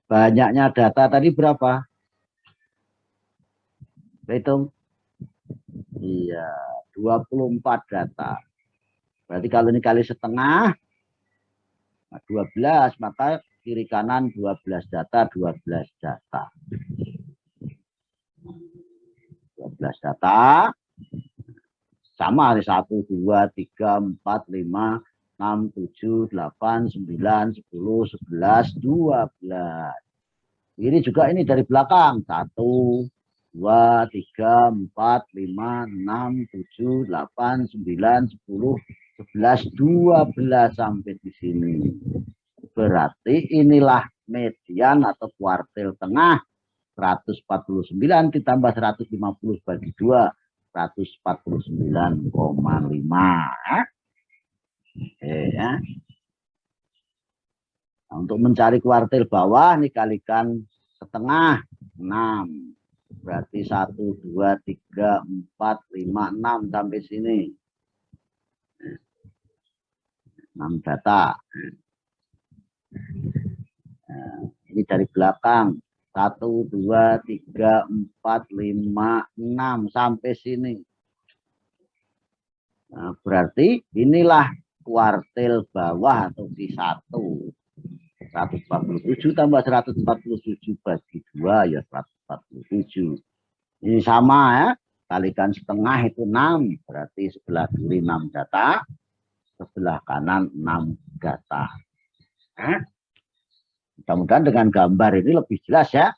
Speaker 1: Banyaknya data tadi berapa? Hitung. Iya, 24 data. Berarti kalau ini kali setengah 12, maka kiri kanan 12 data, 12 data. 12 data. Sama 1, 2, 3, 4, 5, 6, 7, 8, 9, 10, 11, 12. Ini juga ini dari belakang. 1, 2, 3, 4, 5, 6, 7, 8, 9, 10, 11, 12 sampai di sini. Berarti inilah median atau kuartil tengah 149 ditambah 150 bagi 2, 149,5. Oke ya. Nah, untuk mencari kuartil bawah ini kalikan setengah 6. Berarti 1, 2, 3, 4, 5, 6 sampai sini. 6 data. Nah, ini dari belakang. 1, 2, 3, 4, 5, 6 sampai sini. Nah, berarti inilah kuartil bawah atau D1. 147 tambah 147 bagi 2 ya 147. Ini sama ya. Kalikan setengah itu 6. Berarti sebelah kiri 6 data. Sebelah kanan 6 data. Mudah-mudahan dengan gambar ini lebih jelas ya.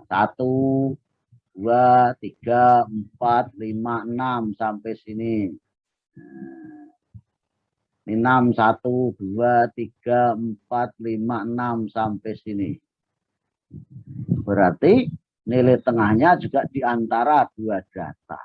Speaker 1: 1, 2, 3, 4, 5, 6 sampai sini. Ini 6, 1, 2, 3, 4, 5, 6 sampai sini. Berarti nilai tengahnya juga di antara 2 data.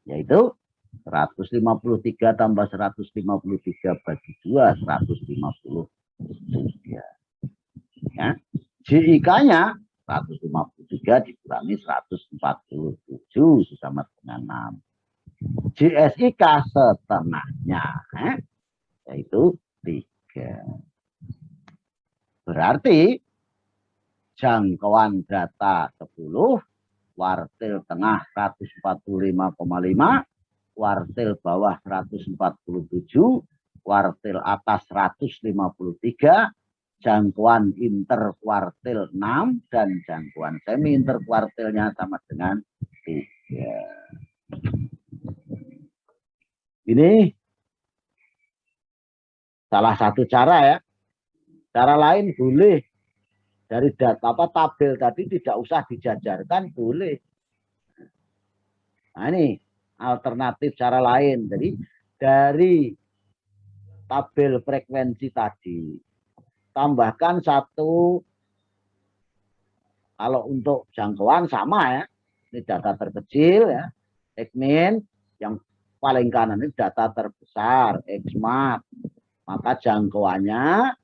Speaker 1: Yaitu 153 tambah 153 bagi 2, 153. Ya. JIK-nya 153 dikurangi 147 sama dengan 6. JSIK setengahnya, yaitu 3. Berarti jangkauan data 10, kuartil tengah 145,5, kuartil bawah 147, kuartil atas 153, jangkauan interkuartil 6, dan jangkauan semi interkuartilnya sama dengan 3. Ini salah satu cara ya. Cara lain boleh dari data tabel tadi tidak usah dijajarkan, boleh. Nah ini alternatif cara lain. Jadi dari tabel frekuensi tadi tambahkan satu, kalau untuk jangkauan sama ya, ini data terkecil ya, X-min, yang paling kanan ini data terbesar, X-mat, maka jangkauannya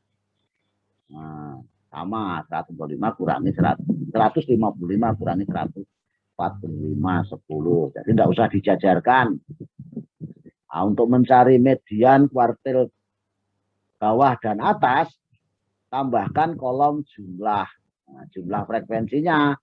Speaker 1: sama 125 kurangi 155 kurangi 145, 10. Jadi tidak usah dijajarkan. Nah, untuk mencari median kuartil bawah dan atas, tambahkan kolom jumlah. Nah, jumlah frekuensinya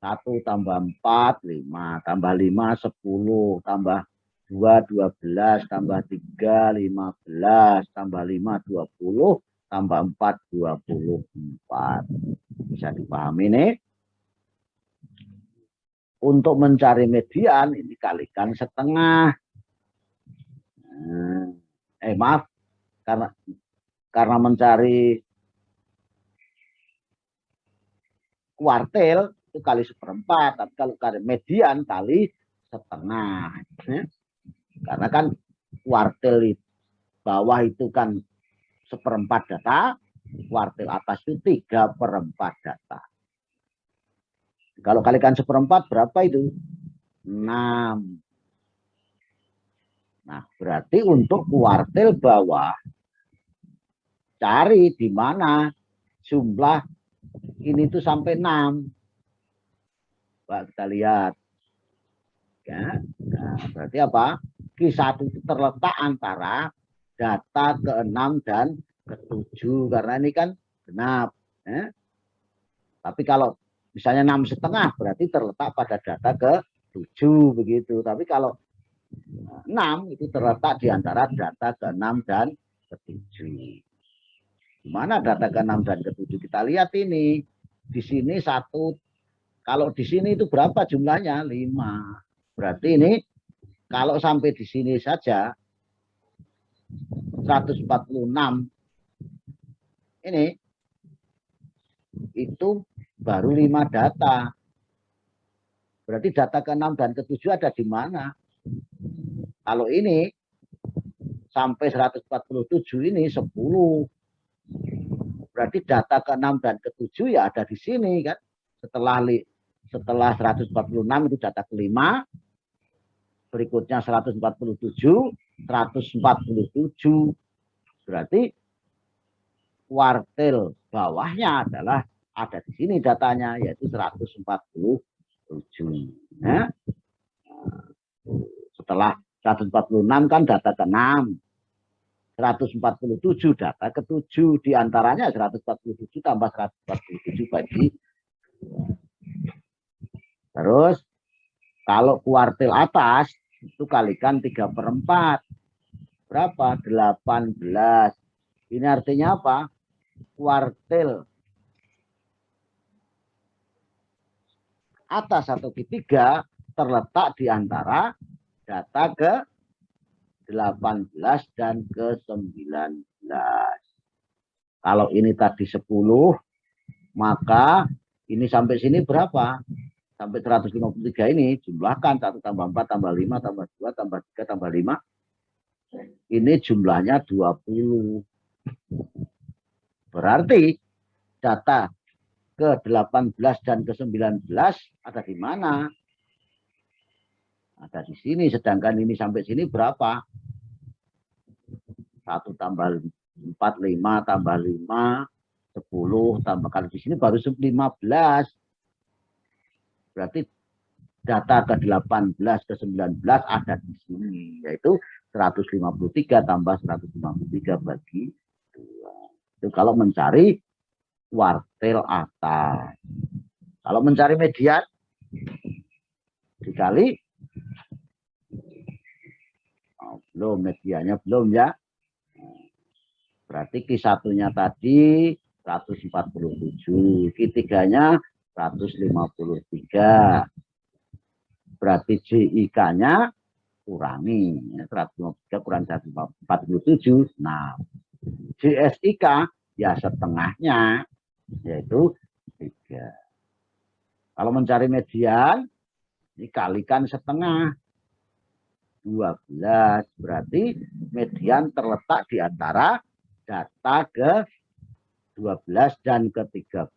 Speaker 1: 1 tambah 4, 5, tambah 5, 10, tambah 2, 12, tambah 3, 15, tambah 5, 20, tambah 4, 24. Bisa dipahami nih? Untuk mencari median, ini kalikan setengah. Maaf, karena mencari kuartil itu kali 1/4, tapi kalau kali median kali setengah. Karena kan kuartil bawah itu kan 1/4 data, kuartil atas itu 3/4 data. Kalau kalikan 1/4 berapa itu? 6. Nah, berarti untuk kuartil bawah, cari di mana jumlah ini tuh sampai 6. Coba kita lihat. Ya, nah, berarti apa? Q1 itu terletak antara data ke-6 dan ke-7, karena ini kan genap. Ya. Tapi kalau misalnya 6,5 berarti terletak pada data ke-7 begitu. Tapi kalau 6 itu terletak di antara data ke-6 dan ke-7. Di mana data ke-6 dan ke-7? Kita lihat ini. Di sini 1. Kalau di sini itu berapa jumlahnya? 5. Berarti ini kalau sampai di sini saja 146 ini itu baru 5 data. Berarti data ke-6 dan ke-7 ada di mana? Kalau ini sampai 147 ini 10. Berarti data ke-6 dan ke-7 ya ada di sini kan. Setelah 146 itu data ke-5. Berikutnya 147, 147. Berarti kuartil bawahnya adalah ada di sini datanya, yaitu 147. Ya. Setelah 146 kan data ke-6. 147 data ke-7. Diantaranya 147 tambah 147 bagi. Terus kalau kuartil atas itu kalikan 3/4. Berapa? 18. Ini artinya apa? Kuartil atas atau Q3 terletak di antara data ke-18 dan ke-19. Kalau ini tadi 10, maka ini sampai sini berapa? Sampai 153 ini jumlahkan 1 tambah 4 tambah 5 tambah 2 tambah 3 tambah 5. Ini jumlahnya 20. Berarti data ke-18 dan ke-19 ada di mana? Ada di sini. Sedangkan ini sampai sini berapa? 1 tambah 4, 5 tambah 5, 10 tambah, kalau di sini baru 15. Berarti data ke-18 ke-19 ada di sini, yaitu 153 tambah 153 bagi 2. Itu kalau mencari kuartil atas. Kalau mencari median dikali belum, mediannya belum ya. Berarti Q1-nya tadi 147, Q3-nya 153. Berarti JIK-nya kurangi 153 kurang 147. Nah, JSIK ya setengahnya, yaitu 3. Kalau mencari median, dikalikan setengah 12. Berarti median terletak di antara data ke-12 dan ke-13.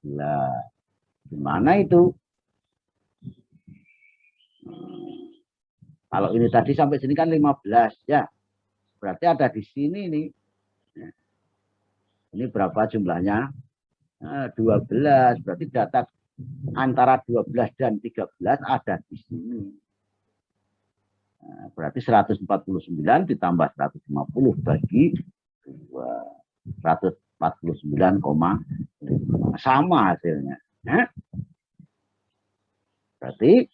Speaker 1: Gimana itu? Kalau ini tadi sampai sini kan 15 ya. Berarti ada di sini nih. Ini berapa jumlahnya? 12. Berarti data antara 12 dan 13 ada di sini. Berarti 149 ditambah 150 bagi 2. 149,5. Sama hasilnya. Berarti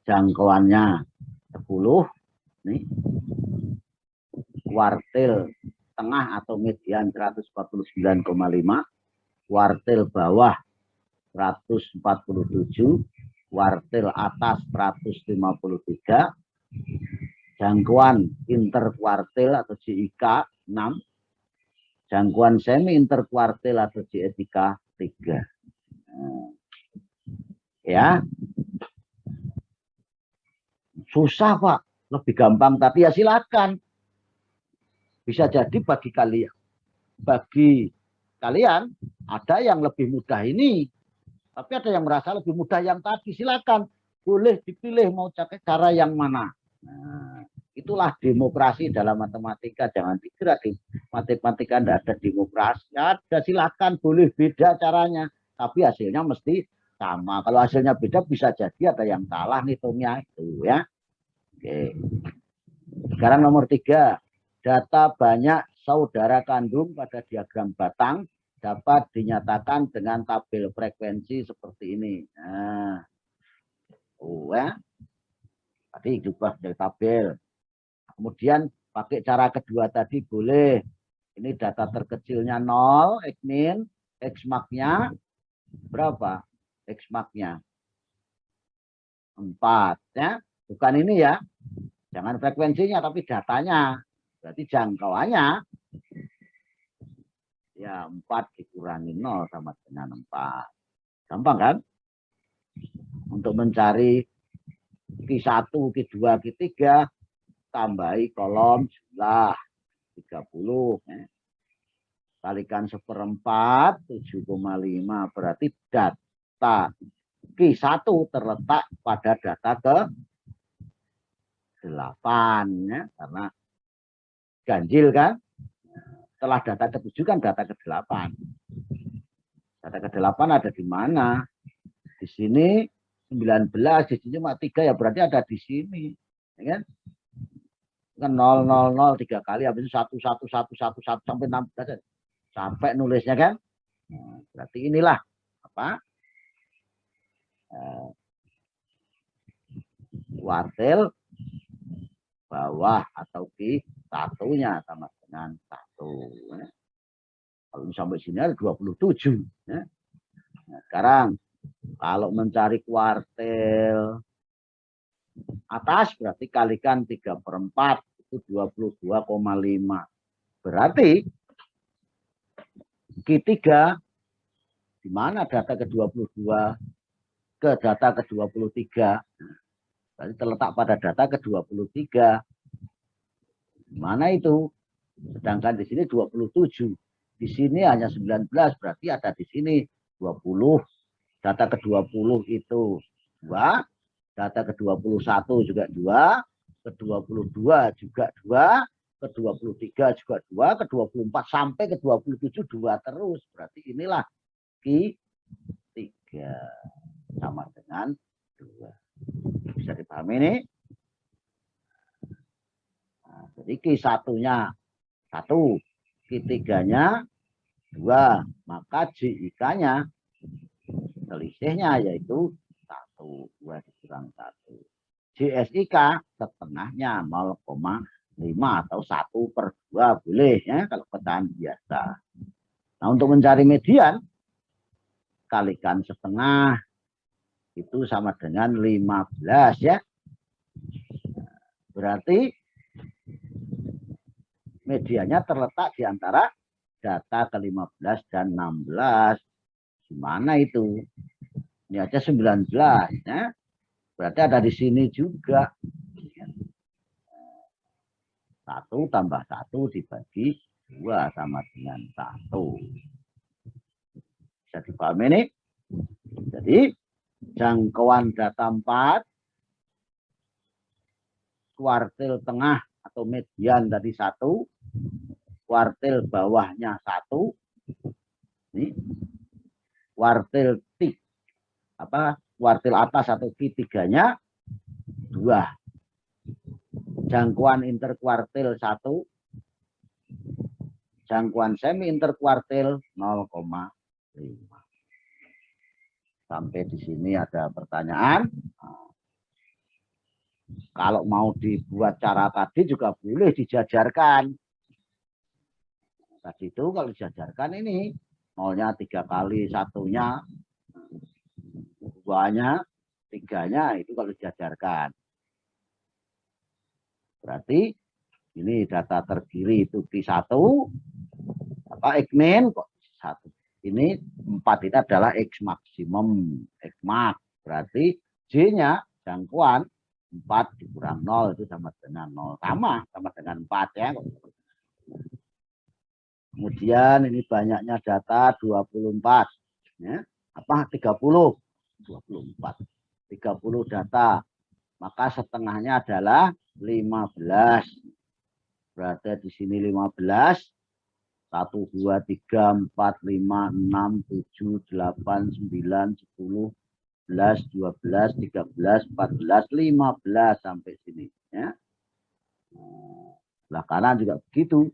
Speaker 1: jangkauannya 10. Nih. Kuartil tengah atau median 149,5. Kuartil bawah 147. Kuartil atas 153. Jangkauan interkuartil atau JIK 6. Jangkauan semi interkuartil atau JIK 3. Ya. Susah Pak, lebih gampang tapi ya silakan. Bisa jadi bagi kalian ada yang lebih mudah ini. Tapi ada yang merasa lebih mudah yang tadi, silakan. Boleh dipilih mau pakai cara yang mana. Nah, itulah demokrasi dalam matematika. Jangan dikira di matematika tidak ada demokrasi. Ada, silakan, boleh beda caranya. Tapi hasilnya mesti sama. Kalau hasilnya beda bisa jadi ada yang salah ngitungnya itu ya. Oke. Sekarang nomor 3. Data banyak saudara kandung pada diagram batang dapat dinyatakan dengan tabel frekuensi seperti ini. Nah, ya. Tadi juga dari tabel. Kemudian pakai cara kedua tadi boleh. Ini data terkecilnya 0, X min, X max-nya berapa? X max-nya 4 ya. Bukan ini ya. Jangan frekuensinya tapi datanya. Berarti jangkauannya ya 4 dikurangi 0 sama dengan 4. Gampang kan? Untuk mencari Q1, Q2, Q3 tambahi kolom jumlah 30. Kalikan 1/4 7,5. Berarti data Q1 terletak pada data ke-8 ya, karena ganjil kan. Setelah data ke-7 kan data ke-8. Data ke-8 ada di mana? Di sini 19, di sini cuma 3 ya berarti ada di sini. Ya kan? Kan 0, 0, 0 3 kali habis itu 1, 1, 1, 1, 1 sampai 16 sampai nulisnya kan. Nah, berarti inilah apa? Kuartil bawah atau Q1-nya sama dengan 1. Ya. Kalau sampai sini ada 27. Ya. Nah, sekarang kalau mencari kuartil atas berarti kalikan 3/4 itu 22,5. Berarti Q3 di mana data ke-22 ke data ke-23? Berarti terletak pada data ke-23. Mana itu? Sedangkan di sini 27. Di sini hanya 19, berarti ada di sini 20. Data ke-20 itu 2. Data ke-21 juga 2. Ke-22 juga 2. Ke-23 juga 2. Ke-24 sampai ke-27 2 terus. Berarti inilah Q3 sama dengan 2. Bisa dipahami ini? Nah, jadi Q1-nya 1, Q3-nya 2, maka JIK-nya selisihnya yaitu 1, 2 dikurang 1. JSIK setengahnya 0,5 atau 1/2 boleh ya kalau pecahan biasa. Nah, untuk mencari median kalikan setengah itu sama dengan 15 ya. Berarti mediannya terletak di antara data ke-15 dan 16. Gimana itu? Ini aja 19 ya. Berarti ada di sini juga. 1 tambah 1 dibagi 2 sama dengan 1. Bisa dipahami ini? Jadi jangkauan data 4, kuartil tengah atau median tadi 1, kuartil bawahnya 1, ini kuartil kuartil atas atau Q3-nya 2. Jangkauan interkuartil 1, jangkauan semi interkuartil 0,5. Sampai di sini ada pertanyaan. Kalau mau dibuat cara tadi juga boleh dijajarkan. Tadi itu kalau dijajarkan ini nolnya 3 kali, 1-nya 2-nya 3-nya itu kalau dijajarkan. Berarti ini data terkiri itu Q1 X min kok 1. Ini 4 itu adalah X maksimum, X max. Berarti J-nya jangkauan 4 dikurang 0 itu sama dengan 0. Sama dengan 4 ya. Kemudian ini banyaknya data 24. Ya. 30? 24. 30 data. Maka setengahnya adalah 15. Berarti di sini 15. 1, 2, 3, 4, 5, 6, 7, 8, 9, 10, 11, 12, 13, 14, 15 sampai sini. Ya. Sebelah kanan juga begitu.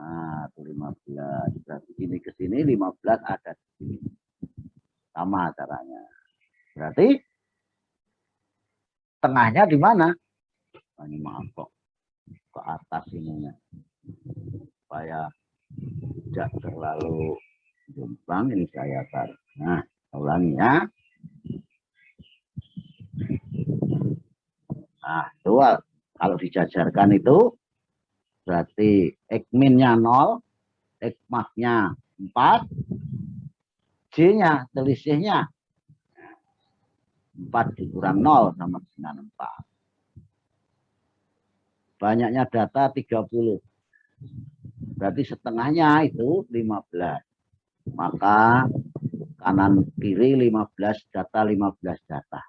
Speaker 1: Nah, 15. Berarti ini ke sini 15 ada di sini. Sama caranya. Berarti tengahnya di mana? Oh, ini maaf kok ke atas ininya. Supaya tidak terlalu jomplang ini saya taruh. Nah, ulangi ya. Nah, itu kalau dijajarkan itu berarti X min-nya 0, X max-nya 4, J-nya selisihnya 4 dikurang 0 sama dengan 4. Banyaknya data 30. Berarti setengahnya itu 15. Maka kanan kiri 15 data, 15 data.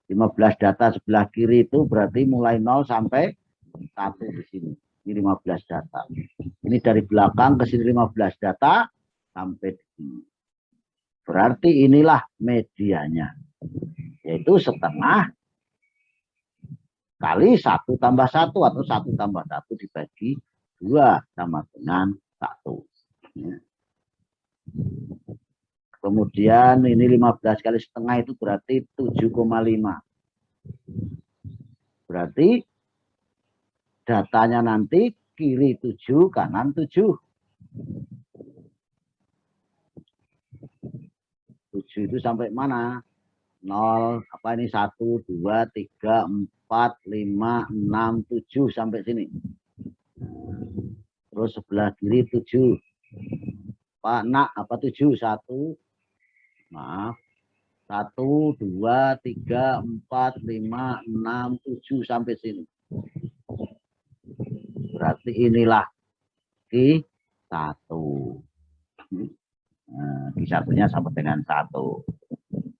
Speaker 1: 15 data sebelah kiri itu berarti mulai 0 sampai 1 di sini. Ini 15 data. Ini dari belakang ke sini 15 data sampai di sini. Berarti inilah medianya. Yaitu setengah kali 1 tambah 1 atau 1 tambah 1 dibagi 2 sama dengan 1. Ya. Kemudian ini 15 kali setengah itu berarti 7,5. Berarti datanya nanti kiri 7, kanan 7. 7 itu sampai mana? 0, apa ini 1, 2, 3, 4, 5, 6, 7 sampai sini. Terus sebelah kiri 7. Pak nak apa 7? 1. Maaf. 1, 2, 3, 4, 5, 6, 7 sampai sini. Berarti inilah Q1. Nah, Q1-nya sama dengan 1.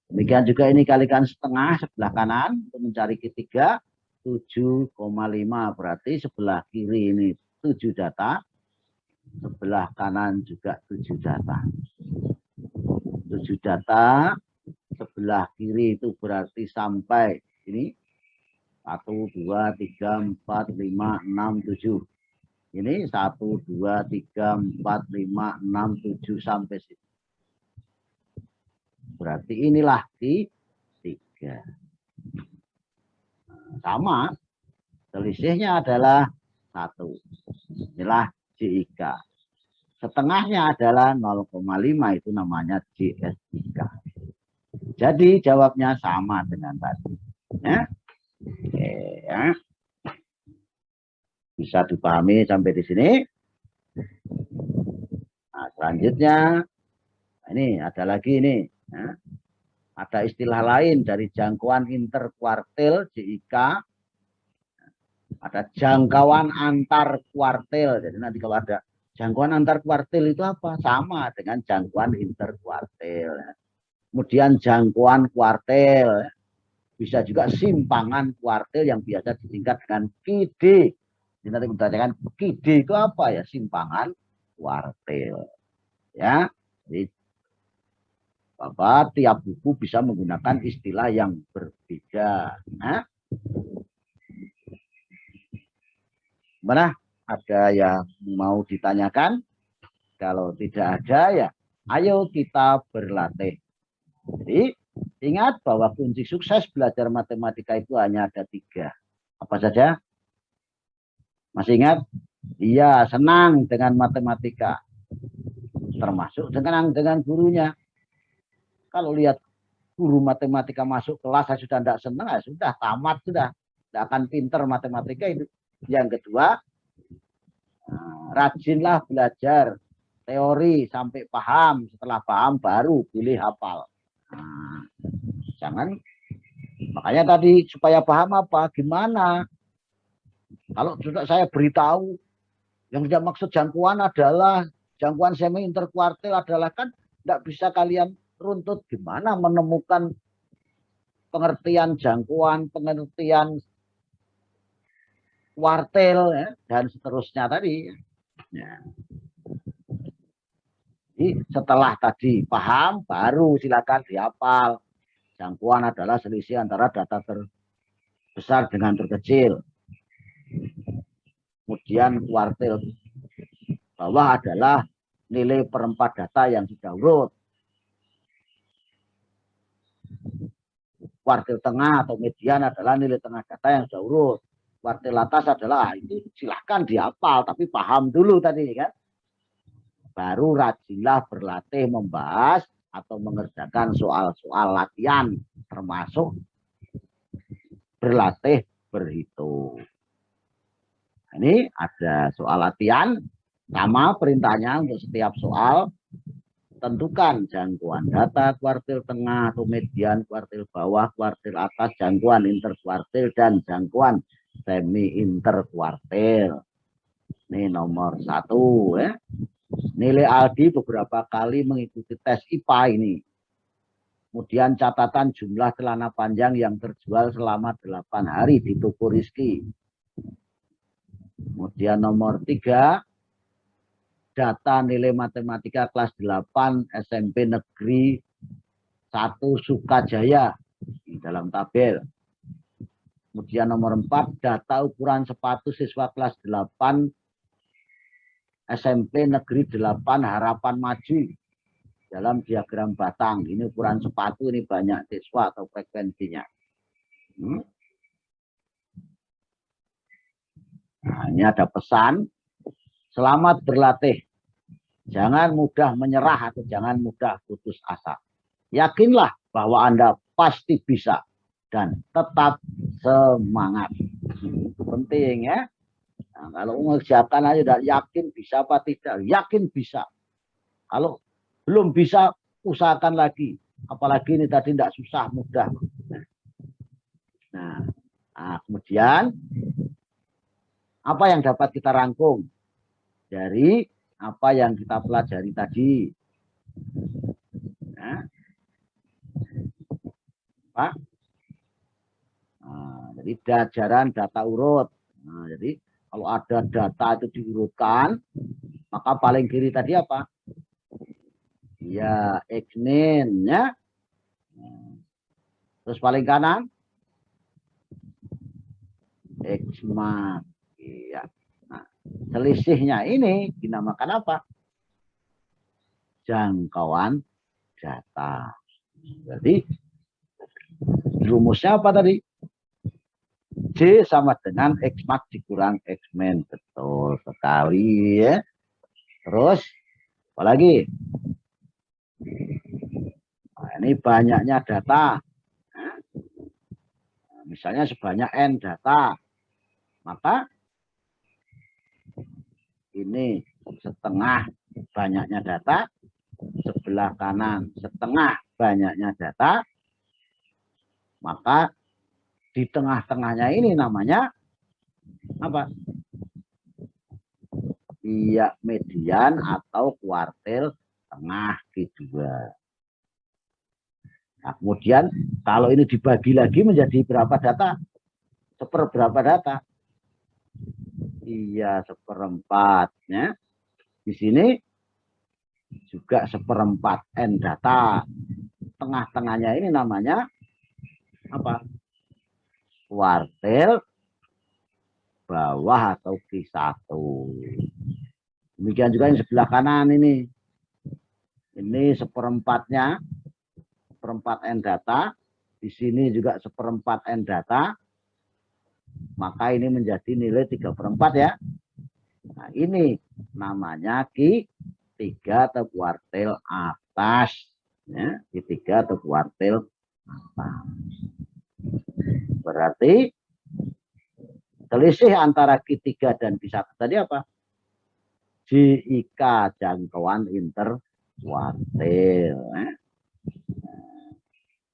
Speaker 1: Demikian juga ini kalikan setengah sebelah kanan untuk mencari Q3 7,5. Berarti sebelah kiri ini 7 data. Sebelah kanan juga 7 data. 7 data sebelah kiri itu berarti sampai ini 1, 2, 3, 4, 5, 6, 7. Ini 1, 2, 3, 4, 5, 6, 7 sampai sini. Berarti inilah tiga. Sama, selisihnya adalah 1. Inilah JIK. Setengahnya adalah 0,5, itu namanya JSIK. Jadi jawabnya sama dengan tadi. Ya. Oke, ya. Bisa dipahami sampai di sini. Nah, selanjutnya ini ada lagi ini. Ya. Ada istilah lain dari jangkauan interkuartil JIK. Ada jangkauan antar kuartil. Jadi nanti kalau ada jangkauan antar kuartil itu apa? Sama dengan jangkauan interkuartil. Kemudian jangkauan kuartil. Bisa juga simpangan kuartil yang biasa disingkat dengan KID. Jadi nanti kita tanyakan KID itu apa ya? Simpangan kuartil. Ya. Jadi Bapak tiap buku bisa menggunakan istilah yang berbeda. Nah, mana ada yang mau ditanyakan? Kalau tidak ada ya, ayo kita berlatih. Jadi ingat bahwa kunci sukses belajar matematika itu hanya ada 3. Apa saja? Masih ingat? Iya, senang dengan matematika. Termasuk dengan gurunya. Kalau lihat guru matematika masuk kelas saya sudah tidak senang, ya sudah tamat sudah. Tidak akan pinter matematika itu. Yang kedua, rajinlah belajar teori sampai paham. Setelah paham baru pilih hafal. Nah, jangan, makanya tadi supaya paham apa, gimana? Kalau sudah saya beritahu, yang tidak maksud jangkauan adalah jangkauan semi interkuartil adalah kan tidak bisa kalian runtut gimana menemukan pengertian jangkauan, pengertian kuartil ya, dan seterusnya tadi. Ya. Jadi setelah tadi paham, baru silakan dihafal. Jangkauan adalah selisih antara data terbesar dengan terkecil. Kemudian kuartil bawah adalah nilai perempat data yang sudah urut. Kuartil tengah atau median adalah nilai tengah data yang sudah urut. Kuartil atas adalah itu silahkan dihafal, tapi paham dulu tadi kan. Baru rajinlah berlatih membahas atau mengerjakan soal-soal latihan, termasuk berlatih berhitung. Ini ada soal latihan, sama perintahnya untuk setiap soal. Tentukan jangkauan data kuartil tengah atau median, kuartil bawah, kuartil atas, jangkauan interkuartil, dan jangkauan semi interkuartil. Ini nomor 1 ya. Nilai Aldi beberapa kali mengikuti tes IPA ini. Kemudian catatan jumlah celana panjang yang terjual selama 8 hari di toko Rizky. Kemudian nomor 3, data nilai matematika kelas 8 SMP Negeri 1 Sukajaya di dalam tabel. Kemudian nomor 4, data ukuran sepatu siswa kelas 8 SMP Negeri 8 Harapan Maju dalam diagram batang. Ini ukuran sepatu, ini banyak siswa atau frekuensinya. Nah, ini ada pesan, selamat berlatih. Jangan mudah menyerah atau jangan mudah putus asa. Yakinlah bahwa Anda pasti bisa dan tetap semangat. Itu penting ya. Nah, kalau mengerjakan aja udah yakin bisa apa tidak, yakin bisa. Kalau belum bisa, usahakan lagi. Apalagi ini tadi tidak susah, mudah. Nah, kemudian apa yang dapat kita rangkum dari apa yang kita pelajari tadi? Nah, Pak. Nah, jadi ajaran data urut. Nah, jadi kalau ada data itu diurutkan, maka paling kiri tadi apa? Ya, X-nin ya. Terus paling kanan Xmat. Iya. Nah, selisihnya ini dinamakan apa? Jangkauan data. Jadi rumusnya apa tadi? J sama dengan Xmat dikurang Xmin. Betul sekali ya. Terus apa lagi? Nah, ini banyaknya data. Nah, misalnya sebanyak N data. Maka ini setengah banyaknya data. Sebelah kanan setengah banyaknya data. Maka di tengah-tengahnya ini namanya apa? Iya, median atau kuartil tengah Q2. Nah, kemudian kalau ini dibagi lagi menjadi berapa data? Seperberapa data? Iya, seperempat. Ya. Di sini juga seperempat N data. Tengah-tengahnya ini namanya apa? Kuartil bawah atau Q1. Demikian juga yang sebelah kanan ini. Ini seperempatnya, seperempat N data. Di sini juga seperempat N data. Maka ini menjadi nilai 3/4 ya. Nah, ini namanya Q3 atau kuartil atas. Ya, Q3 atau kuartil atas. Berarti selisih antara Q3 dan Q1 tadi apa? JIK, jangkauan interkuartil.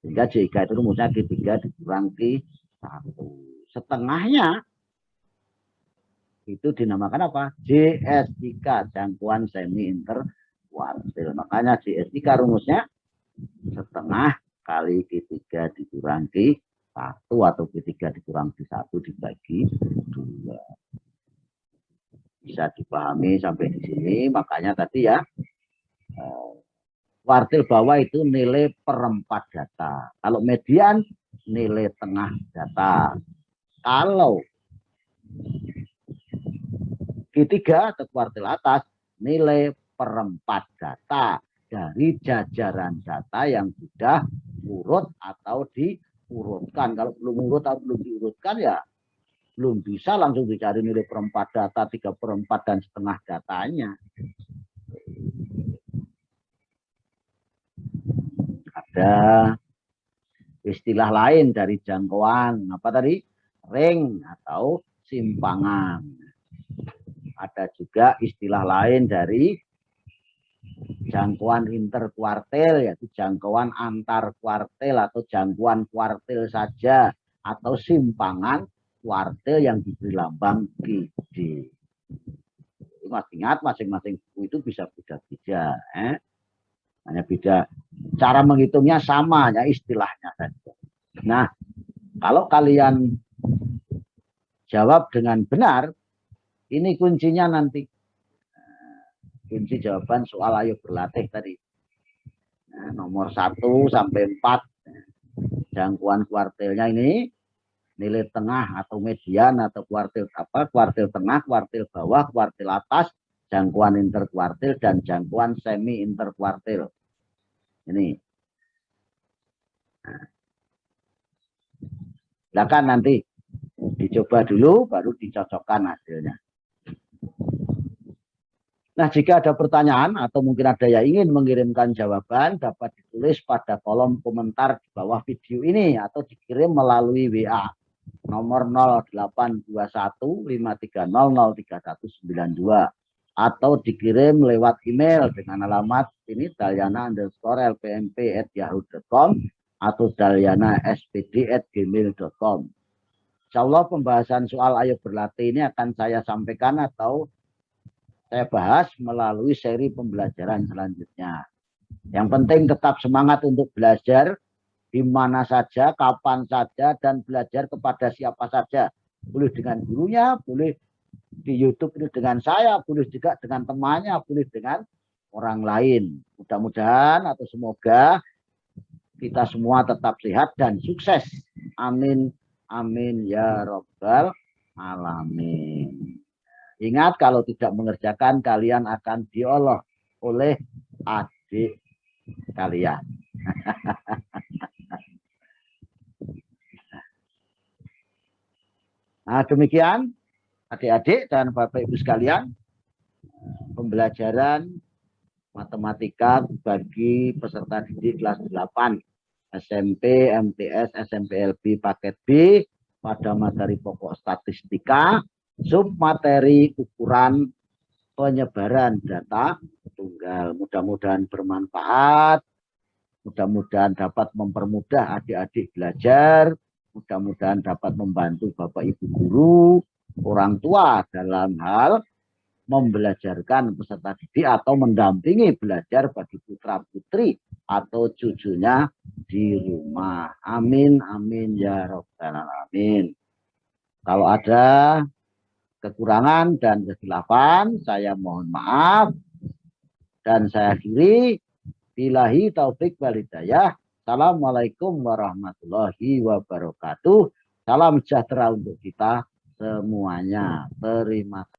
Speaker 1: Sehingga JIK itu rumusnya Q3 dikurang Q1. Setengahnya itu dinamakan apa? JSIK, jangkauan semi interkuartil. Makanya JSIK rumusnya setengah kali Q3 dikurang Q1 atau Q3 dikurang Q1 dibagi 2. Bisa dipahami sampai di sini. Makanya tadi ya, kuartil bawah itu nilai perempat data. Kalau median nilai tengah data. Kalau Q3 atau kuartil atas nilai perempat data dari jajaran data yang sudah urut atau diurutkan. Kalau belum urut atau belum diurutkan ya belum bisa langsung dicari nilai perempat data, 3/4 dan setengah datanya. Ada istilah lain dari jangkauan apa tadi? Ring atau simpangan. Ada juga istilah lain dari jangkauan interkuartil, yaitu jangkauan antar kuartil atau jangkauan kuartil saja, atau simpangan kuartil yang diberi lambang GD. Mas ingat masing-masing buku itu bisa beda-beda. Hanya beda cara menghitungnya sama, ya istilahnya saja. Nah, kalau kalian jawab dengan benar, ini kuncinya nanti. Kunci jawaban soal ayo berlatih tadi. Nah, nomor 1 sampai 4. Jangkauan kuartilnya ini nilai tengah atau median atau kuartil apa? Kuartil tengah, kuartil bawah, kuartil atas, jangkauan interkuartil dan jangkauan semi interkuartil. Ini. Nah, silakan nanti dicoba dulu baru dicocokkan hasilnya. Nah, jika ada pertanyaan atau mungkin ada yang ingin mengirimkan jawaban, dapat ditulis pada kolom komentar di bawah video ini atau dikirim melalui WA nomor 082153003192 atau dikirim lewat email dengan alamat ini dalyana_lpmp@yahoo.com atau dalyana_spd@gmail.com. Insyaallah pembahasan soal ayo berlatih ini akan saya sampaikan atau saya bahas melalui seri pembelajaran selanjutnya. Yang penting tetap semangat untuk belajar di mana saja, kapan saja, dan belajar kepada siapa saja. Boleh dengan gurunya, boleh di YouTube ini dengan saya, boleh juga dengan temannya, boleh dengan orang lain. Mudah-mudahan atau semoga kita semua tetap sehat dan sukses. Amin, amin ya robbal alamin. Ingat, kalau tidak mengerjakan, kalian akan diolok oleh adik kalian. Nah, demikian adik-adik dan Bapak Ibu sekalian, pembelajaran matematika bagi peserta didik kelas 8 SMP, MTS, SMPLB paket B pada materi pokok statistika, submateri ukuran penyebaran data tunggal. Mudah-mudahan bermanfaat, mudah-mudahan dapat mempermudah adik-adik belajar, mudah-mudahan dapat membantu Bapak Ibu guru, orang tua dalam hal membelajarkan peserta didik atau mendampingi belajar bagi putra putri atau cucunya di rumah. Amin, amin ya robbal alamin. Kalau ada kekurangan dan kesilapan, saya mohon maaf dan saya akhiri. Billahi taufik wal hidayah. Assalamualaikum warahmatullahi wabarakatuh. Salam sejahtera untuk kita semuanya. Terima kasih.